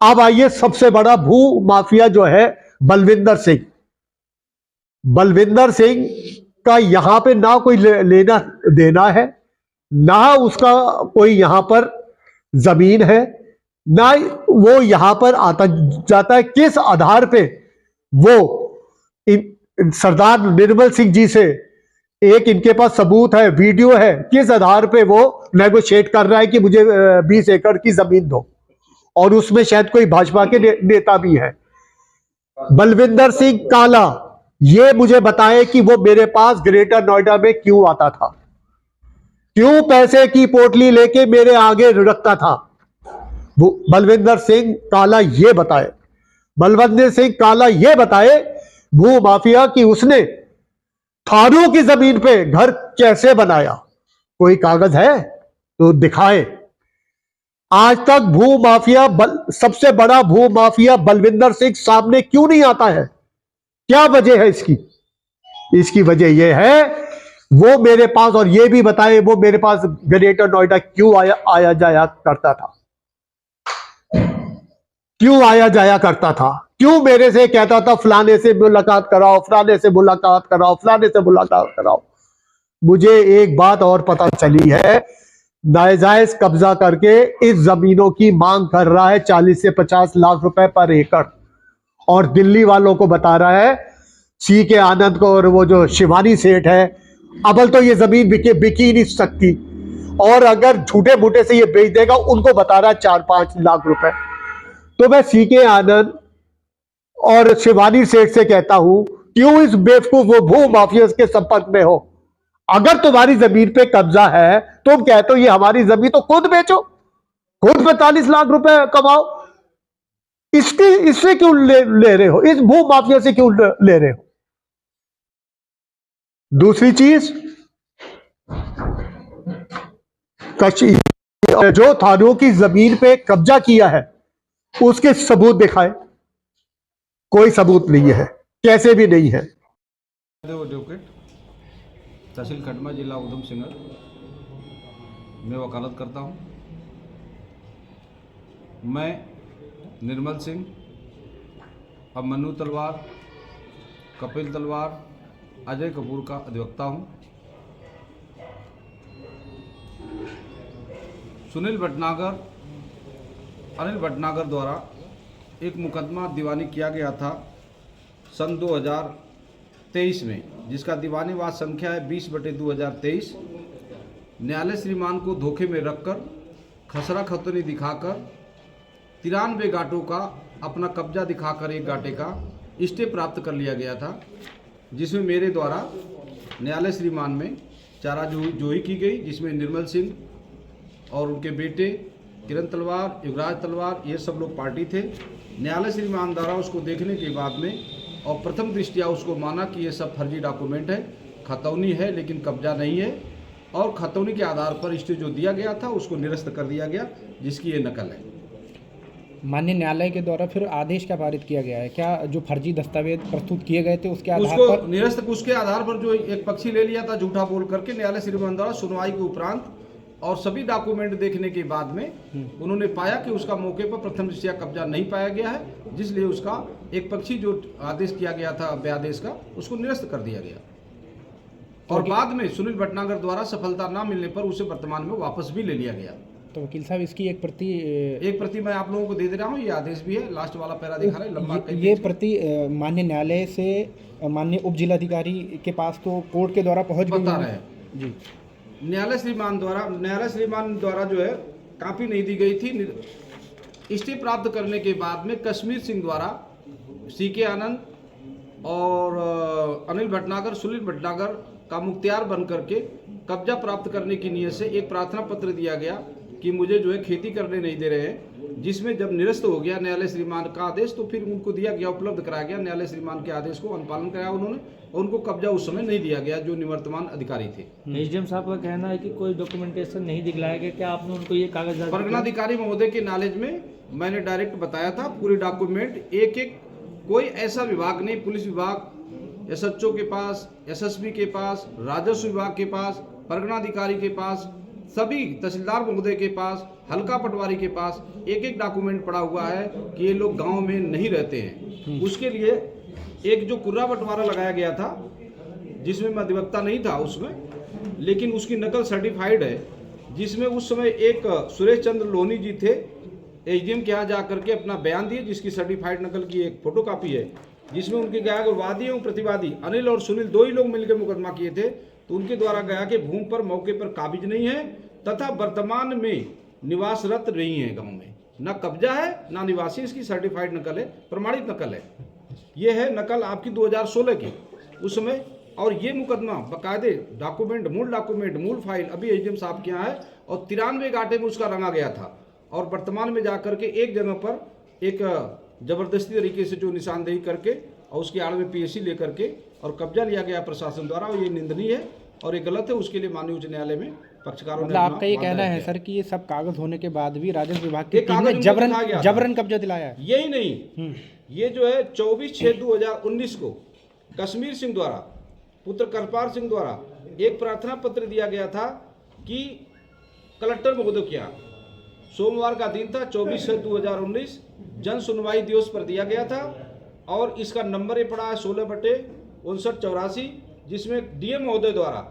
अब आइए सबसे बड़ा भू माफिया जो है बलविंदर सिंह। बलविंदर सिंह का यहां पे ना कोई लेना देना है, ना उसका कोई यहां पर जमीन है, ना वो यहां पर आता जाता है। किस आधार पे वो सरदार निर्मल सिंह जी से, एक इनके पास सबूत है, वीडियो है, किस आधार पे वो नेगोशिएट कर रहा है कि मुझे 20 एकड़ की जमीन दो, और उसमें शायद कोई भाजपा के नेता भी है। बलविंदर सिंह काला ये मुझे बताए कि वो मेरे पास ग्रेटर नोएडा में क्यों आता था, क्यों पैसे की पोटली लेके मेरे आगे रखता था। बलविंदर सिंह काला ये बताए, बलविंदर सिंह काला ये बताए भू माफिया की उसने थानों की जमीन पे घर कैसे बनाया। कोई कागज है तो दिखाए। आज तक भू माफिया सबसे बड़ा भू माफिया बलविंदर सिंह सामने क्यों नहीं आता है? क्या वजह है इसकी? इसकी वजह यह है वो मेरे पास, और ये भी बताए वो मेरे पास ग्रेटर नोएडा क्यों आया जाया करता था, क्यों आया जाया करता था, क्यों मेरे से कहता था फलाने से मुलाकात कराओ, फलाने से मुलाकात कराओ, फलाने से मुलाकात कराओ। मुझे एक बात और पता चली है, नाजायज कब्जा करके इस जमीनों की मांग कर रहा है 40 से 50 लाख रुपए पर एकड़, और दिल्ली वालों को बता रहा है, सी के आनंद को और वो जो शिवानी सेठ है, अबल तो ये जमीन बिक ही नहीं सकती, और अगर झूठे मूठे से ये बेच देगा, उनको बता रहा है 4-5 लाख रुपए। तो मैं सी के आनंद और शिवानी सेठ से कहता हूं, क्यों इस बेवकूफ वो भू माफिया के संपर्क में हो? अगर तुम्हारी जमीन पे कब्जा है, तुम कहते हो ये हमारी जमीन, तो खुद बेचो, खुद 45 लाख रुपए कमाओ। इससे क्यों ले रहे हो? इस भू माफिया से क्यों ले रहे हो? दूसरी चीज, जो थानों की जमीन पे कब्जा किया है उसके सबूत दिखाए। कोई सबूत नहीं है, कैसे भी नहीं है। एडवोकेट तहसील खटमा, जिला उधम सिंह में वकालत करता हूं। मैं निर्मल सिंह, अभिमन्यु तलवार, कपिल तलवार, अजय कपूर का अधिवक्ता हूं। सुनील भटनागर, अनिल भटनागर द्वारा एक मुकदमा दीवानी किया गया था सन 2023 में, जिसका दीवानीवाद संख्या है 20/2023। न्यायालय श्रीमान को धोखे में रखकर, खसरा खतौनी दिखाकर, 93 गाटों का अपना कब्जा दिखाकर एक गाटे का स्टे प्राप्त कर लिया गया था, जिसमें मेरे द्वारा न्यायालय श्रीमान में चाराजोही की गई, जिसमें निर्मल सिंह और उनके बेटे किरण तलवार, युवराज तलवार, ये सब लोग पार्टी थे। न्यायालय श्रीमान द्वारा उसको देखने के बाद में और प्रथम दृष्टिया उसको माना कि ये सब फर्जी डॉक्यूमेंट है, खतौनी है लेकिन कब्जा नहीं है, और खतौनी के आधार पर स्टे जो दिया गया था उसको निरस्त कर दिया गया, जिसकी ये नकल है। माननीय न्यायालय के द्वारा फिर आदेश क्या पारित किया गया है? क्या जो फर्जी दस्तावेज प्रस्तुत किए गए थे उसके आधार उसको पर निरस्त, उसके आधार पर जो एक पक्षी ले लिया था झूठा बोल करके, न्यायालय श्रीमान द्वारा सुनवाई के उपरांत और सभी डॉक्यूमेंट देखने के बाद में उन्होंने पाया कि उसका मौके पर प्रथम दृष्टया कब्जा नहीं पाया गया है, जिसलिए उसका एक पक्षी जो आदेश किया गया था व्यादेश का, उसको निरस्त कर दिया गया। और बाद में सुनील भटनागर द्वारा सफलता न मिलने पर उसे वर्तमान में वापस भी ले लिया गया। तो वकील साहब इसकी एक प्रति मैं आप लोगों को दे रहा हूँ, ये आदेश भी है, लास्ट वाला पैरा दिखा रहे लंबा। ये प्रति माननीय न्यायालय से माननीय उप जिलाधिकारी के पास तो कोर्ट के द्वारा पहुंच बता रहे हैं जी। न्यायालय श्रीमान द्वारा जो है कापी नहीं दी गई थी। स्टे प्राप्त करने के बाद में कश्मीर सिंह द्वारा सी के आनंद, और अनिल भटनागर, सुनील भटनागर का मुख्तियार बन करके कब्जा प्राप्त करने की नीयत से एक प्रार्थना पत्र दिया गया कि मुझे जो है खेती करने नहीं दे रहे हैं, जिसमें जब निरस्त हो गया न्यायालय श्रीमान का आदेश तो फिर उनको दिया गया, उपलब्ध कराया गया, न्यायालय श्रीमान के आदेश को अनुपालन कराया उन्होंने और उनको कब्जा उस समय नहीं दिया गया जो निवर्तमान अधिकारी थे। एसडीएम साहब का कहना है कि कोई डॉक्यूमेंटेशन नहीं दिखलाया गया, क्या आपने उनको ये कागज परगनाधिकारी महोदय के नॉलेज में मैंने डायरेक्ट बताया था पूरी डॉक्यूमेंट एक एक, कोई ऐसा विभाग नहीं, पुलिस विभाग, एसएचओ के पास, एसएसपी के पास, राजस्व विभाग के पास, परगनाधिकारी के पास, सभी तहसीलदार महोदय के पास, हल्का पटवारी के पास एक एक डॉक्यूमेंट पड़ा हुआ है कि ये लोग गांव में नहीं रहते हैं। उसके लिए एक जो कुर्रा बंटवारा लगाया गया था जिसमें मैं अधिवक्ता नहीं था उसमें, लेकिन उसकी नकल सर्टिफाइड है, जिसमें उस समय एक सुरेश चंद्र लोहनी जी थे, एसडीएम के यहाँ जा करके अपना बयान दिए जिसकी सर्टिफाइड नकल की एक फोटोकॉपी है, जिसमें उनके गया कि वादी एवं प्रतिवादी अनिल और सुनील दो ही लोग मिलकर मुकदमा किए थे, तो उनके द्वारा गया कि भूमि पर मौके पर काबिज नहीं है तथा वर्तमान में निवासरत नहीं है, गांव में न कब्जा है ना निवासी, इसकी सर्टिफाइड नकल है, प्रमाणित नकल है। ये है नकल आपकी 2016 की उस समय, और ये मुकदमा बाकायदे डॉक्यूमेंट, मूल फाइल अभी एसडीएम साहब के यहाँ है और 93 गाटे में उसका रंगा गया था और वर्तमान में जाकर के एक जगह पर एक जबरदस्ती तरीके से जो निशानदेही करके और उसके आड़ में पीएससी लेकर के और कब्जा लिया गया प्रशासन द्वारा, और ये निंदनीय है और ये गलत है। उसके लिए माननीय उच्च न्यायालय में पक्षकारों ने आपका ये कहना है सर कि ये सब कागज होने के बाद भी राजस्व विभाग की एक टीम ने कागज जबरन कब्जा दिलाया है? यही नहीं, ये जो है 24/6/2019 को कश्मीर सिंह द्वारा, पुत्र करपाल सिंह द्वारा एक प्रार्थना पत्र दिया गया था कि कलेक्टर महोदय के यहाँ, सोमवार का दिन था 24/6/2019, जन सुनवाई दिवस पर दिया गया था और इसका नंबर ये पड़ा है 16/59/84, जिसमें डीएम महोदय द्वारा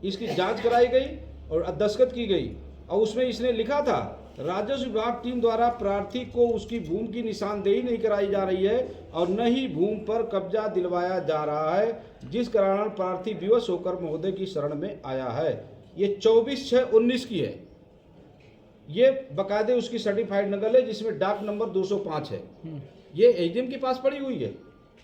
इसकी जांच कराई गई और दस्तखत की गई और उसमें इसने लिखा था राजस्व विभाग टीम द्वारा प्रार्थी को उसकी भूमि की निशानदेही नहीं कराई जा रही है और न ही भूमि पर कब्जा दिलवाया जा रहा है, जिस कारण प्रार्थी विवश होकर महोदय की शरण में आया है। ये 24/6/19 की है, ये बाकायदे उसकी सर्टिफाइड नकल है जिसमें डाक नंबर 205 है। ये एसडीएम के पास पड़ी हुई है,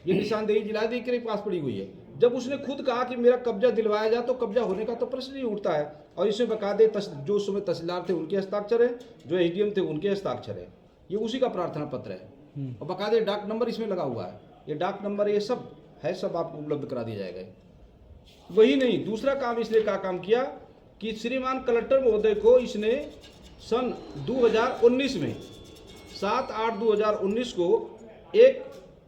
ये निशानदेही जिलाधिकारी के पास पड़ी हुई है। जब उसने खुद कहा कि मेरा कब्जा दिलवाया जाए तो कब्जा होने का तो प्रश्न ही उठता है, और इसमें बाकायदे जो उस समय तहसीलदार थे उनके हस्ताक्षर है, जो एसडीएम थे उनके हस्ताक्षर है, ये उसी का प्रार्थना पत्र है और बाकायदे डाक नंबर इसमें लगा हुआ है। ये डाक नंबर ये सब है, सब आपको उपलब्ध करा दिया जाएगा। वही नहीं, दूसरा काम इसने क्या काम किया कि श्रीमान कलेक्टर महोदय को इसने सन 2019 में 7/8/2019 को एक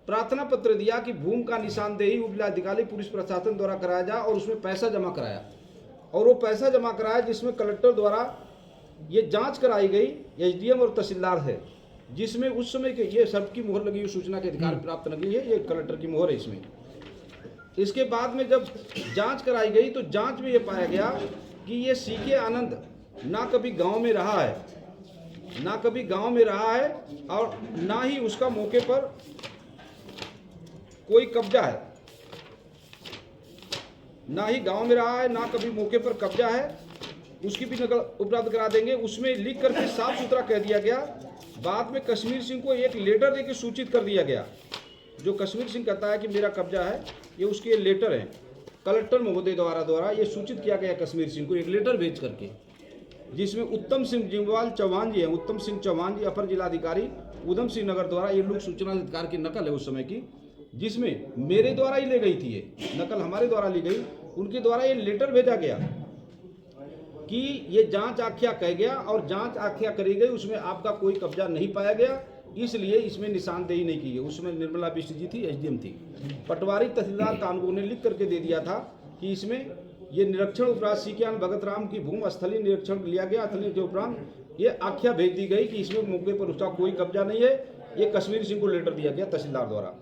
प्रार्थना पत्र दिया कि भूमि का निशानदेही उपजिलाधिकारी पुलिस प्रशासन द्वारा कराया जाए और उसमें पैसा जमा कराया, और वो पैसा जमा कराया जिसमें कलेक्टर द्वारा ये जांच कराई गई, एसडीएम और तहसीलदार है, जिसमें उस समय के ये सबकी मोहर लगी हुई, सूचना के अधिकार प्राप्त लगी है, ये कलेक्टर की मोहर है इसमें। इसके बाद में जब जांच कराई गई तो जांच में ये पाया गया कि ये सीके आनंद ना कभी गांव में रहा है, ना कभी गांव में रहा है और ना ही उसका मौके पर कोई कब्जा है, ना ही गांव में रहा है, ना कभी मौके पर कब्जा है। उसकी भी नकल उपलब्ध करा देंगे। उसमें लिख करके साफ सुथरा कह दिया गया। बाद में कश्मीर सिंह को एक लेटर देकर सूचित कर दिया गया, जो कश्मीर सिंह कहता है कि मेरा कब्जा है, ये उसके लेटर है। कलेक्टर महोदय द्वारा ये सूचित किया गया कश्मीर सिंह को एक लेटर भेज करके, जिसमें उत्तम सिंह जिम्वाल चौहान जी हैं, उत्तम सिंह चौहान जी अपर जिलाधिकारी उधम सिंह नगर द्वारा ये लोक सूचना अधिकार की नकल है उस समय की, जिसमें मेरे द्वारा ही ले गई थी, ये नकल हमारे द्वारा ली गई, उनके द्वारा ये लेटर भेजा गया कि ये जांच आख्या कह गया और जांच आख्या करी गई, उसमें आपका कोई कब्जा नहीं पाया गया, इसलिए इसमें निशानदेही नहीं की गई। उसमें निर्मला बिष्ट जी थी, एसडीएम थी। पटवारी तहसीलदार कानून ने लिख करके दे दिया था कि इसमें ये निरीक्षण उपरांत सीकेआन भगत राम की भूमि स्थलीय निरीक्षण लिया गया, स्थलीय के उपरांत ये आख्या भेज दी गई कि इसमें मौके पर उसका कोई कब्जा नहीं है। ये कश्मीर सिंह को लेटर दिया गया तहसीलदार द्वारा,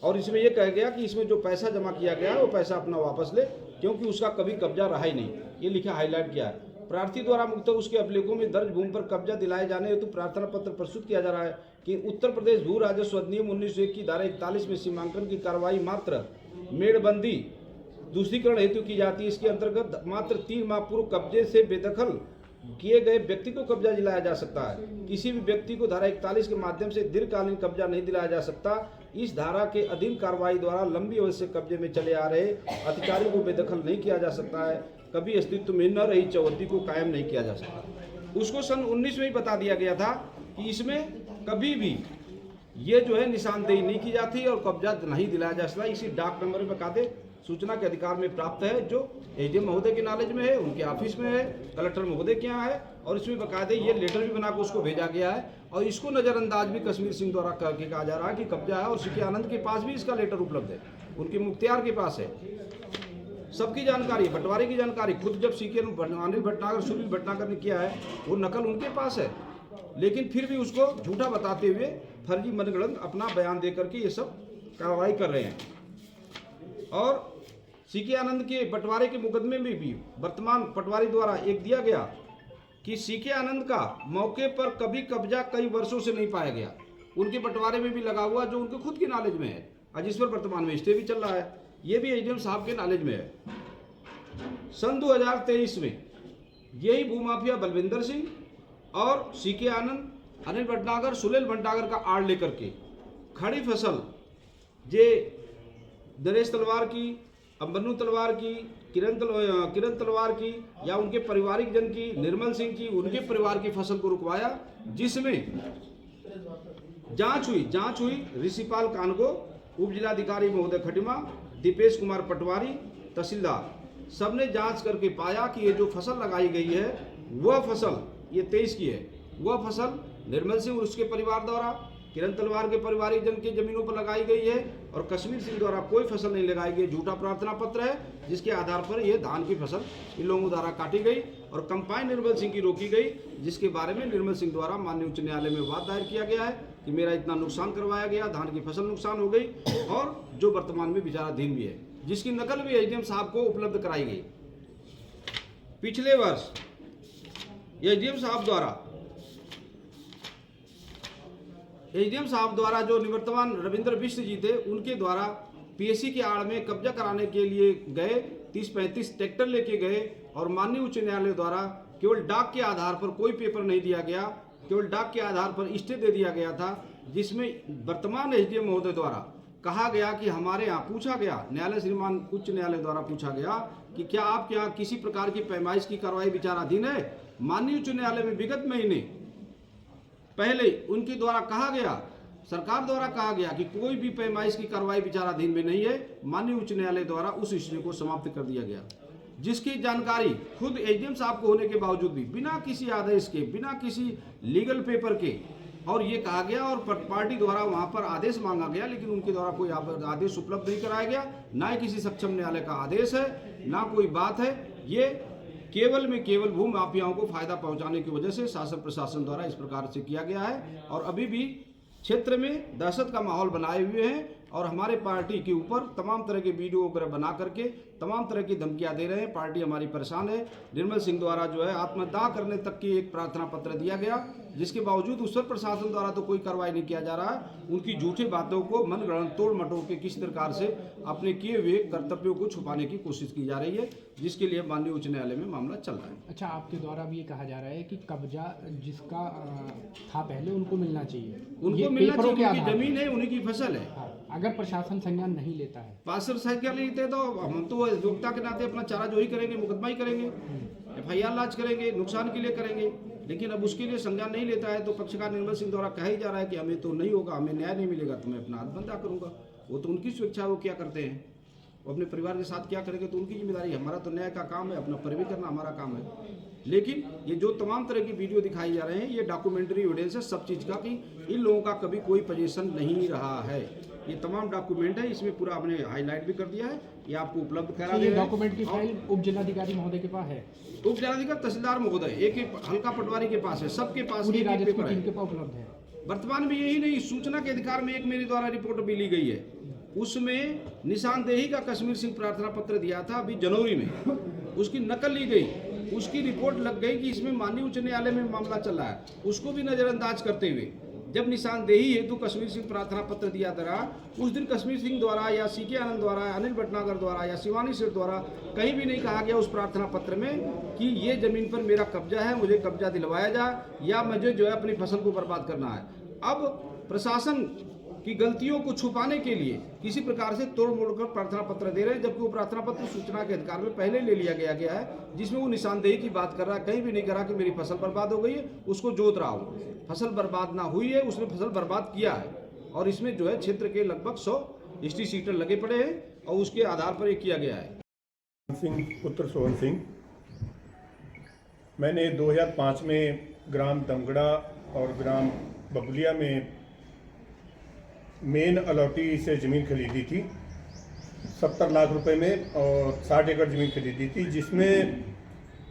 और इसमें यह कहा गया कि इसमें जो पैसा जमा किया गया है वो पैसा अपना वापस ले, क्योंकि उसका कभी कब्जा रहा ही नहीं। ये लिखा हाईलाइट किया है। प्रार्थी द्वारा मुक्त उसके अभिलेखों में दर्ज भूमि पर कब्जा दिलाए जाने हेतु प्रार्थना पत्र प्रस्तुत किया जा रहा है कि उत्तर प्रदेश भू राजस्व अधिनियम 1901 की धारा 41 में सीमांकन की कार्रवाई मात्र मेड़बंदी दूसरीकरण हेतु की जाती है। इसके अंतर्गत मात्र 3 माह पूर्व कब्जे से बेदखल किए गए व्यक्ति को कब्जा दिलाया जा सकता है। किसी भी व्यक्ति को धारा 41 के माध्यम से दीर्घकालीन कब्जा नहीं दिलाया जा सकता। इस धारा के अधीन कार्रवाई द्वारा लंबी अवधि से कब्जे में चले आ रहे अधिकारियों को बेदखल नहीं किया जा सकता है। कभी अस्तित्व में न रही चौहद्दी को कायम नहीं किया जा सकता। उसको सन 19 में ही बता दिया गया था कि इसमें कभी भी ये जो है निशानदेही नहीं की जाती और कब्जा नहीं दिलाया जा सकता। इसी डाक नंबर में बकायदे सूचना के अधिकार में प्राप्त है, जो एसडीएम महोदय के नॉलेज में है, उनके ऑफिस में है, कलेक्टर महोदय के यहाँ है, और इसमें बकायदे ये लेटर भी बनाकर उसको भेजा गया है। और इसको नज़रअंदाज भी कश्मीर सिंह द्वारा करके कहा जा रहा है कि कब्जा है, और सीके आनंद के पास भी इसका लेटर उपलब्ध है, उनके मुख्तियार के पास है। सबकी जानकारी, बंटवारे की जानकारी खुद जब सीके अनिल भटनागर, सुनील भटनागर ने किया है, वो नकल उनके पास है, लेकिन फिर भी उसको झूठा बताते हुए फर्जी मनगढ़ंत अपना बयान दे करके ये सब कार्रवाई कर रहे हैं। और सीके आनंद के बंटवारे के मुकदमे में भी वर्तमान पटवारी द्वारा एक दिया गया कि सीके आनंद का मौके पर कभी कब्जा कई वर्षों से नहीं पाया गया। उनके बंटवारे में भी लगा हुआ जो उनके खुद के नॉलेज में है, और जिस पर वर्तमान में स्टे भी चल रहा है, ये भी एसडीएम साहब के नॉलेज में है। सन 2023 में यही भूमाफिया बलविंदर सिंह और सीके आनंद, अनिल भटनागर, सुनील भटनागर का आड़ लेकर के खड़ी फसल जे नरेश तलवार की, अम्बन्नू तलवार की, किरण तलवार की, या उनके पारिवारिक जन की, निर्मल सिंह की, उनके परिवार की फसल को रुकवाया, जिसमें जांच हुई ऋषिपाल कानगो, उप जिलाधिकारी महोदय खटीमा, दीपेश कुमार पटवारी, तहसीलदार, सबने जांच करके पाया कि ये जो फसल लगाई गई है वह फसल, ये 23 की है, वह फसल निर्मल सिंह और उसके परिवार द्वारा, किरण तलवार के पारिवारिक जन की जमीनों पर लगाई गई है, और कश्मीर सिंह द्वारा कोई फसल नहीं लगाई गई। झूठा प्रार्थना पत्र है, जिसके आधार पर यह धान की फसल इन लोगों द्वारा काटी गई और कंपाइन निर्मल सिंह की रोकी गई, जिसके बारे में निर्मल सिंह द्वारा माननीय उच्च न्यायालय में वाद दायर किया गया है कि मेरा इतना नुकसान करवाया गया, धान की फसल नुकसान हो गई, और जो वर्तमान में विचाराधीन भी है, जिसकी नकल भी एसडीएम साहब को उपलब्ध कराई गई। पिछले वर्ष एसडीएम साहब द्वारा जो निवर्तमान रविंद्र बिष्ट जी थे, उनके द्वारा पीएससी के आड़ में कब्जा कराने के लिए गए 30-35 ट्रैक्टर लेके गए, और माननीय उच्च न्यायालय द्वारा केवल डाक के आधार पर कोई पेपर नहीं दिया गया, केवल डाक के आधार पर स्टे दे दिया गया था, जिसमें वर्तमान एसडीएम महोदय द्वारा कहा गया कि हमारे यहाँ पूछा गया, न्यायालय श्रीमान उच्च न्यायालय द्वारा पूछा गया कि क्या आपके यहाँ किसी प्रकार की पैमाइश की कार्रवाई विचाराधीन है। माननीय उच्च न्यायालय में विगत महीने पहले उनके द्वारा कहा गया, सरकार द्वारा कहा गया कि कोई भी पैमाइश की कार्रवाई विचाराधीन में नहीं है। माननीय उच्च न्यायालय द्वारा उस स्टे को समाप्त कर दिया गया, जिसकी जानकारी खुद एसडीएम साहब को होने के बावजूद भी बिना किसी आदेश के, बिना किसी लीगल पेपर के, और ये कहा गया और पार्टी द्वारा वहां पर आदेश मांगा गया, लेकिन उनके द्वारा कोई आदेश उपलब्ध नहीं कराया गया, ना ही किसी सक्षम न्यायालय का आदेश है, ना कोई बात है। ये केवल में केवल भू माफियाओं को फायदा पहुंचाने की वजह से शासन प्रशासन द्वारा इस प्रकार से किया गया है, और अभी भी क्षेत्र में दहशत का माहौल बनाए हुए हैं, और हमारे पार्टी के ऊपर तमाम तरह के वीडियो वगैरह बना करके तमाम तरह की धमकियां दे रहे हैं। पार्टी हमारी परेशान है। निर्मल सिंह द्वारा जो है आत्मदाह करने तक की एक प्रार्थना पत्र दिया गया, जिसके बावजूद उस पर प्रशासन द्वारा तो कोई कार्रवाई नहीं किया जा रहा है। उनकी झूठी बातों को मनगढ़ंत तोड़ मटोड़ के किसी प्रकार से अपने किए हुए कर्तव्यों को छुपाने की कोशिश की जा रही है, जिसके लिए माननीय उच्च न्यायालय में मामला चल रहा है। अच्छा, आपके द्वारा भी ये कहा जा रहा है कि कब्जा जिसका था पहले उनको मिलना चाहिए, उनको मिलना चाहिए, उनकी जमीन है, उन्हीं की फसल है। अगर प्रशासन संज्ञान नहीं लेता है, पासर संज्ञान लेते तो हम तो योग्यता के नाते अपना चारा जो ही करेंगे, मुकदमा ही करेंगे, एफआईआर लाज करेंगे, नुकसान के लिए करेंगे। लेकिन अब उसके लिए संज्ञान नहीं लेता है, तो पक्षकार निर्मल सिंह द्वारा कहा ही जा रहा है कि हमें तो नहीं होगा, हमें न्याय नहीं मिलेगा, तो मैं अपना हाथ बंदा करूंगा। वो तो उनकी स्वेच्छा, वो क्या करते हैं, वो अपने परिवार के साथ क्या करेंगे तो उनकी जिम्मेदारी। हमारा तो न्याय का काम है, अपना पैरवी करना हमारा काम है। लेकिन ये जो तमाम तरह की वीडियो दिखाई जा रहे हैं, ये डॉक्यूमेंट्री एविडेंस है सब चीज़ का कि इन लोगों का कभी कोई पोजीशन नहीं रहा है। ये तमाम डॉक्यूमेंट है, इसमें पूरा आपने हाईलाइट भी कर दिया है, ये आपको उपलब्ध करा दिया है। डॉक्यूमेंट की फाइल उप जिलाधिकारी महोदय के पास है, उप जिलाधिकारी तहसीलदार महोदय, एक हल्का पटवारी के पास है, सबके पास पूरी पेपर है, इनके पास उपलब्ध है। वर्तमान में यही नहीं, सूचना के अधिकार में एक मेरे द्वारा रिपोर्ट भी ली गई है, उसमें निशानदेही का कश्मीर सिंह प्रार्थना पत्र दिया था अभी जनवरी में, उसकी नकल ली गई, उसकी रिपोर्ट लग गई कि इसमें माननीय उच्च न्यायालय में मामला चल रहा है, उसको भी नजरअंदाज करते हुए जब निशानदेही हेतु कश्मीर सिंह प्रार्थना पत्र दिया था, उस दिन कश्मीर सिंह द्वारा या सीके आनंद द्वारा, अनिल भटनागर द्वारा या शिवानी सेठ द्वारा कहीं भी नहीं कहा गया उस प्रार्थना पत्र में कि ये ज़मीन पर मेरा कब्जा है, मुझे कब्जा दिलवाया जाए या मुझे जो है अपनी फसल को बर्बाद करना है। अब प्रशासन की गलतियों को छुपाने के लिए किसी प्रकार से तोड़ मोड़ कर प्रार्थना पत्र दे रहे हैं, जबकि वो प्रार्थना पत्र सूचना के अधिकार में पहले ले लिया गया है, जिसमें वो निशानदेही की बात कर रहा है। कहीं भी नहीं करा कि मेरी फसल बर्बाद हो गई है, उसको जोत रहा हूँ। फसल बर्बाद ना हुई है, उसने फसल बर्बाद किया है। और इसमें जो है क्षेत्र के लगभग 100 हिस्ट्री सीटर लगे पड़े हैं और उसके आधार पर ये किया गया है। सिंह पुत्र सोहन सिंह, मैंने 2005 में ग्राम दमगड़ा और ग्राम बबुलिया में मेन अलॉटी से ज़मीन खरीदी थी 70 लाख रुपए में और 60 एकड़ ज़मीन खरीदी थी, जिसमें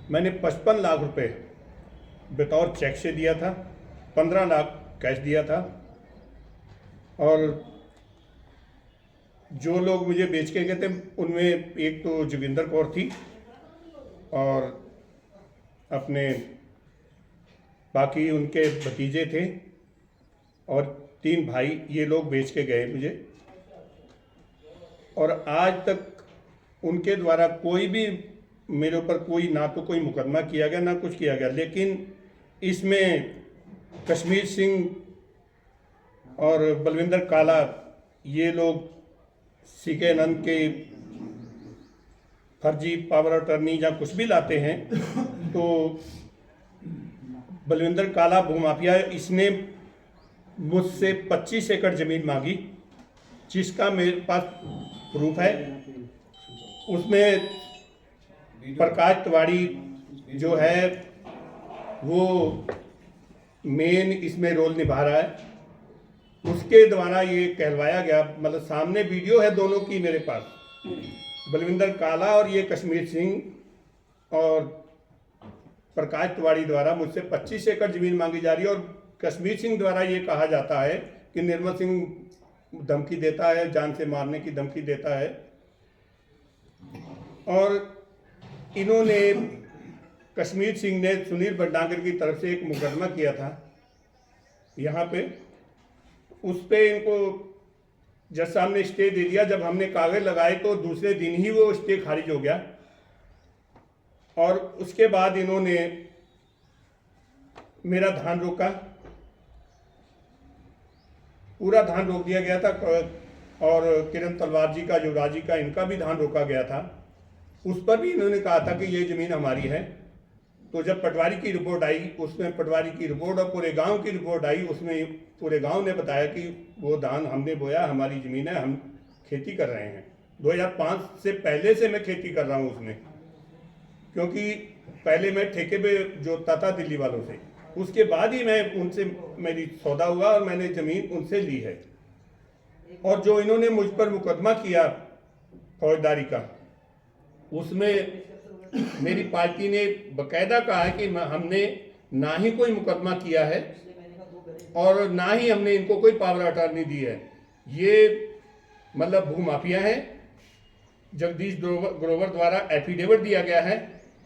मैंने 55 लाख रुपए बतौर चेक से दिया था, 15 लाख कैश दिया था। और जो लोग मुझे बेच के गए थे उनमें एक तो जोगिंदर कौर थी और अपने बाकी उनके भतीजे थे और 3 भाई, ये लोग बेच के गए मुझे। और आज तक उनके द्वारा कोई भी मेरे ऊपर कोई ना तो कोई मुकदमा किया गया ना कुछ किया गया, लेकिन इसमें कश्मीर सिंह और बलविंदर काला ये लोग सीके आनंद के फर्जी पावर अटर्नी या कुछ भी लाते हैं, तो बलविंदर काला भूमाफिया, इसने मुझसे 25 एकड़ ज़मीन मांगी, जिसका मेरे पास प्रूफ है। उसमें प्रकाश तिवारी जो है वो मेन इसमें रोल निभा रहा है। उसके द्वारा ये कहलवाया गया, मतलब सामने वीडियो है दोनों की मेरे पास, बलविंदर काला और ये कश्मीर सिंह और प्रकाश तिवारी द्वारा मुझसे 25 एकड़ ज़मीन मांगी जा रही है। और कश्मीर सिंह द्वारा ये कहा जाता है कि निर्मल सिंह धमकी देता है, जान से मारने की धमकी देता है। और इन्होंने, कश्मीर सिंह ने सुनील भटनागर की तरफ से एक मुकदमा किया था यहाँ पे, उस पे इनको जज साहब ने स्टे दे दिया। जब हमने कागज लगाए तो दूसरे दिन ही वो स्टे खारिज हो गया। और उसके बाद इन्होंने मेरा धान रोका, पूरा धान रोक दिया गया था। और किरण तलवार जी का, युवराज जी का, इनका भी धान रोका गया था। उस पर भी इन्होंने कहा था कि ये ज़मीन हमारी है। तो जब पटवारी की रिपोर्ट आई, उसमें पटवारी की रिपोर्ट और पूरे गांव की रिपोर्ट आई, उसमें पूरे गांव ने बताया कि वो धान हमने बोया, हमारी ज़मीन है, हम खेती कर रहे हैं। 2005 से पहले से मैं खेती कर रहा हूँ उसमें, क्योंकि पहले मैं ठेके पे जोतता था दिल्ली वालों से, उसके बाद ही मैं उनसे मेरी सौदा हुआ और मैंने ज़मीन उनसे ली है। और जो इन्होंने मुझ पर मुकदमा किया फौजदारी का, उसमें मेरी पार्टी ने बकायदा कहा है कि हमने ना ही कोई मुकदमा किया है और ना ही हमने इनको कोई पावर अटॉर्नी दी है। ये मतलब भूमाफिया है। जगदीश ग्रोवर द्वारा एफिडेविट दिया गया है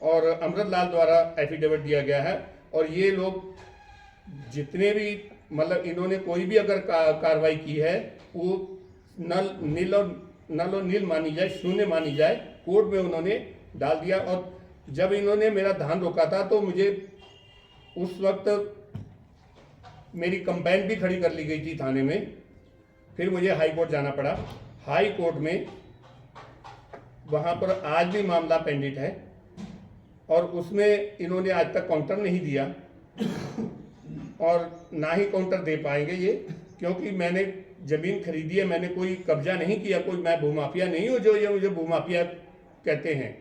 और अमृत लाल द्वारा एफिडेविट दिया गया है। और ये लोग जितने भी, मतलब इन्होंने कोई भी अगर कार्रवाई की है वो नल और नील मानी जाए, शून्य मानी जाए, कोर्ट में उन्होंने डाल दिया। और जब इन्होंने मेरा धान रोका था तो मुझे उस वक्त मेरी कंप्लेंट भी खड़ी कर ली गई थी थाने में। फिर मुझे हाई कोर्ट जाना पड़ा। हाई कोर्ट में वहाँ पर आज भी मामला पेंडिंग है और उसमें इन्होंने आज तक काउंटर नहीं दिया और ना ही काउंटर दे पाएंगे ये, क्योंकि मैंने ज़मीन खरीदी है, मैंने कोई कब्जा नहीं किया, कोई मैं भूमाफिया नहीं हूँ जो ये मुझे भूमाफिया कहते हैं,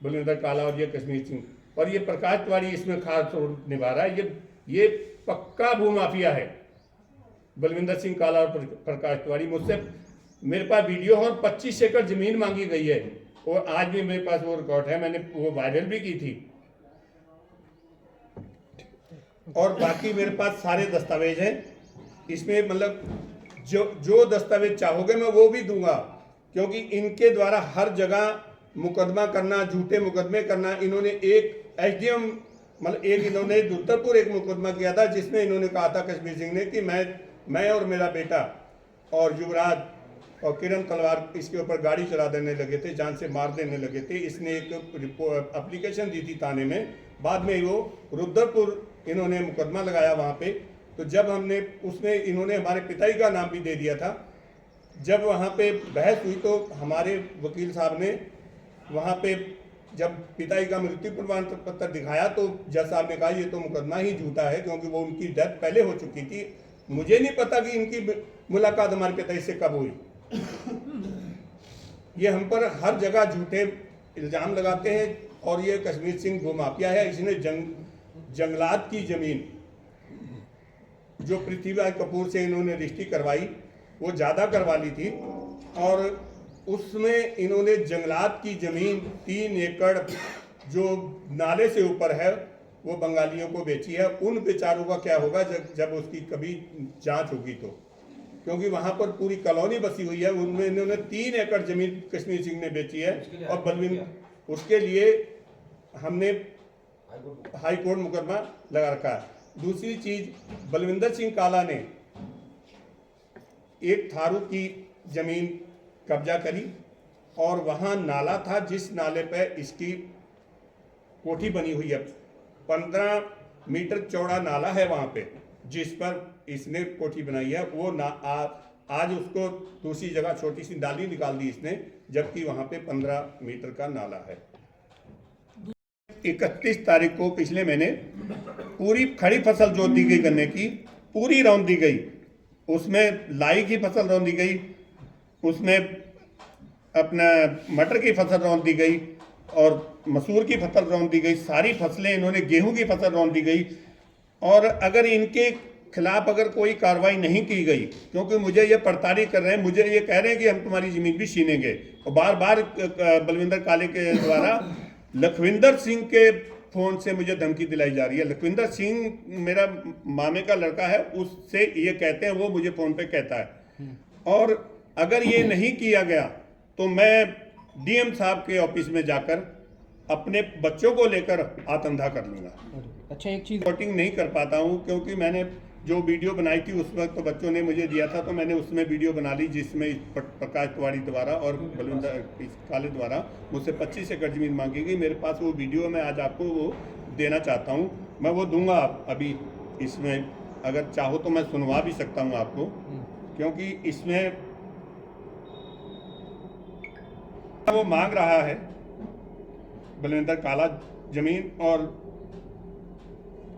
बलविंदर काला और ये कश्मीर सिंह। और ये प्रकाश तिवारी इसमें खास रोल निभा रहा है। ये पक्का भूमाफिया है, बलविंदर सिंह काला और प्रकाश तिवारी। मुझसे मेरे पास वीडियो और 25 एकड़ ज़मीन मांगी गई है और आज भी मेरे पास वो रिकॉर्ड है, मैंने वो वायरल भी की थी। और बाकी मेरे पास सारे दस्तावेज हैं इसमें, मतलब जो दस्तावेज चाहोगे मैं वो भी दूंगा, क्योंकि इनके द्वारा हर जगह मुकदमा करना, झूठे मुकदमे करना। इन्होंने एक एसडीएम मतलब एक इन्होंने रुद्रपुर एक मुकदमा किया था जिसमें इन्होंने कहा था कश्मीर सिंह ने कि मैं और मेरा बेटा और युवराज और किरण तलवार इसके ऊपर गाड़ी चला देने लगे थे, जान से मार देने लगे थे। इसने एक एप्लीकेशन दी थी थाने में, बाद में वो रुद्रपुर इन्होंने मुकदमा लगाया वहाँ पे। तो जब हमने उसमें इन्होंने हमारे पिताजी का नाम भी दे दिया था। जब वहाँ पे बहस हुई तो हमारे वकील साहब ने वहाँ पे जब पिताजी का मृत्यु प्रमाण पत्र दिखाया तो जज साहब ने कहा ये तो मुकदमा ही झूठा है, क्योंकि वो उनकी डेथ पहले हो चुकी थी। मुझे नहीं पता कि इनकी मुलाकात हमारे पिताजी से कब हुई। ये हम पर हर जगह झूठे इल्ज़ाम लगाते हैं और ये कश्मीर सिंह भूमाफिया है। इसने जंगलात की ज़मीन जो पृथ्वीराज कपूर से इन्होंने रजिस्ट्री करवाई वो ज़्यादा करवा ली थी, और उसमें इन्होंने जंगलात की ज़मीन 3 एकड़ जो नाले से ऊपर है वो बंगालियों को बेची है। उन बेचारों का क्या होगा जब उसकी कभी जांच होगी तो, क्योंकि वहाँ पर पूरी कॉलोनी बसी हुई है। उनमें इन्होंने 3 एकड़ ज़मीन कश्मीर सिंह ने बेची है, और बलविंदर उसके लिए हमने हाई कोर्ट मुकदमा लगा रखा है। दूसरी चीज़, बलविंदर सिंह काला ने एक थारू की ज़मीन कब्जा करी और वहाँ नाला था जिस नाले पे इसकी कोठी बनी हुई है। 15 मीटर चौड़ा नाला है वहाँ पे जिस पर इसने कोठी बनाई है। वो आज उसको दूसरी जगह छोटी सी नाली निकाल दी इसने, जबकि वहाँ पे 15 मीटर का नाला है। 31 तारीख को पिछले महीने पूरी खड़ी फसल जोत दी गई, गन्ने की पूरी रौंद दी गई, उसमें लाई की फसल रौंद दी गई, उसमें अपना मटर की फसल रौंद दी गई और मसूर की फसल रौंद दी गई। सारी फसलें इन्होंने, गेहूं की फसल रौंद दी गई। और अगर इनके खिलाफ अगर कोई कार्रवाई नहीं की गई, क्योंकि मुझे ये पड़ताली कर रहे हैं, मुझे ये कह रहे हैं कि हम तुम्हारी ज़मीन भी छीनेंगे, और बार बार बलविंदर काले के द्वारा लखविंदर सिंह के फ़ोन से मुझे धमकी दिलाई जा रही है। लखविंदर सिंह मेरा मामे का लड़का है, उससे ये कहते हैं, वो मुझे फ़ोन पे कहता है। और अगर ये नहीं किया गया तो मैं डीएम साहब के ऑफिस में जाकर अपने बच्चों को लेकर आत्मदाह कर लूँगा। अच्छा, एक चीज़, रिपोर्टिंग नहीं कर पाता हूँ क्योंकि मैंने जो वीडियो बनाई थी उस वक्त तो बच्चों ने मुझे दिया था, तो मैंने उसमें वीडियो बना ली जिसमें प्रकाश तिवारी द्वारा और बलविंदर काले द्वारा मुझसे 25 एकड़ ज़मीन मांगी गई। मेरे पास वो वीडियो मैं आज आपको वो देना चाहता हूँ, मैं वो दूंगा अभी। इसमें अगर चाहो तो मैं सुनवा भी सकता हूँ आपको, क्योंकि इसमें वो मांग रहा है बलविंदर काला ज़मीन, और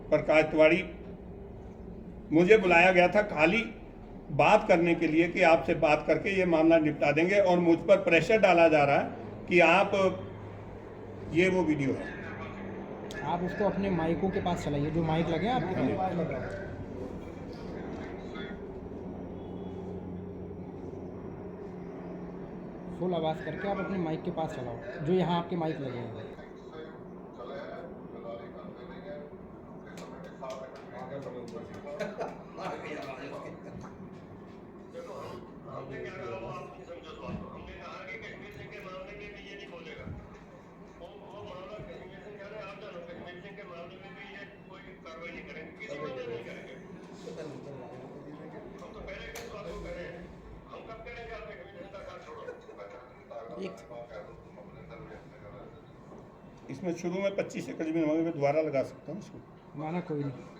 प्रकाश तिवारी मुझे बुलाया गया था खाली बात करने के लिए कि आपसे बात करके ये मामला निपटा देंगे, और मुझ पर प्रेशर डाला जा रहा है कि आप, ये वो वीडियो है, आप उसको अपने माइकों के पास चलाइए, जो माइक लगे हैं आपके, फुल आवाज़ करके आप अपने माइक के पास चलाओ, जो यहाँ आपके माइक लगे हैं। इसमें शुरू में 25 एकड़ जमीन मैं दोबारा लगा सकता हूँ इसको, माना कोई नहीं।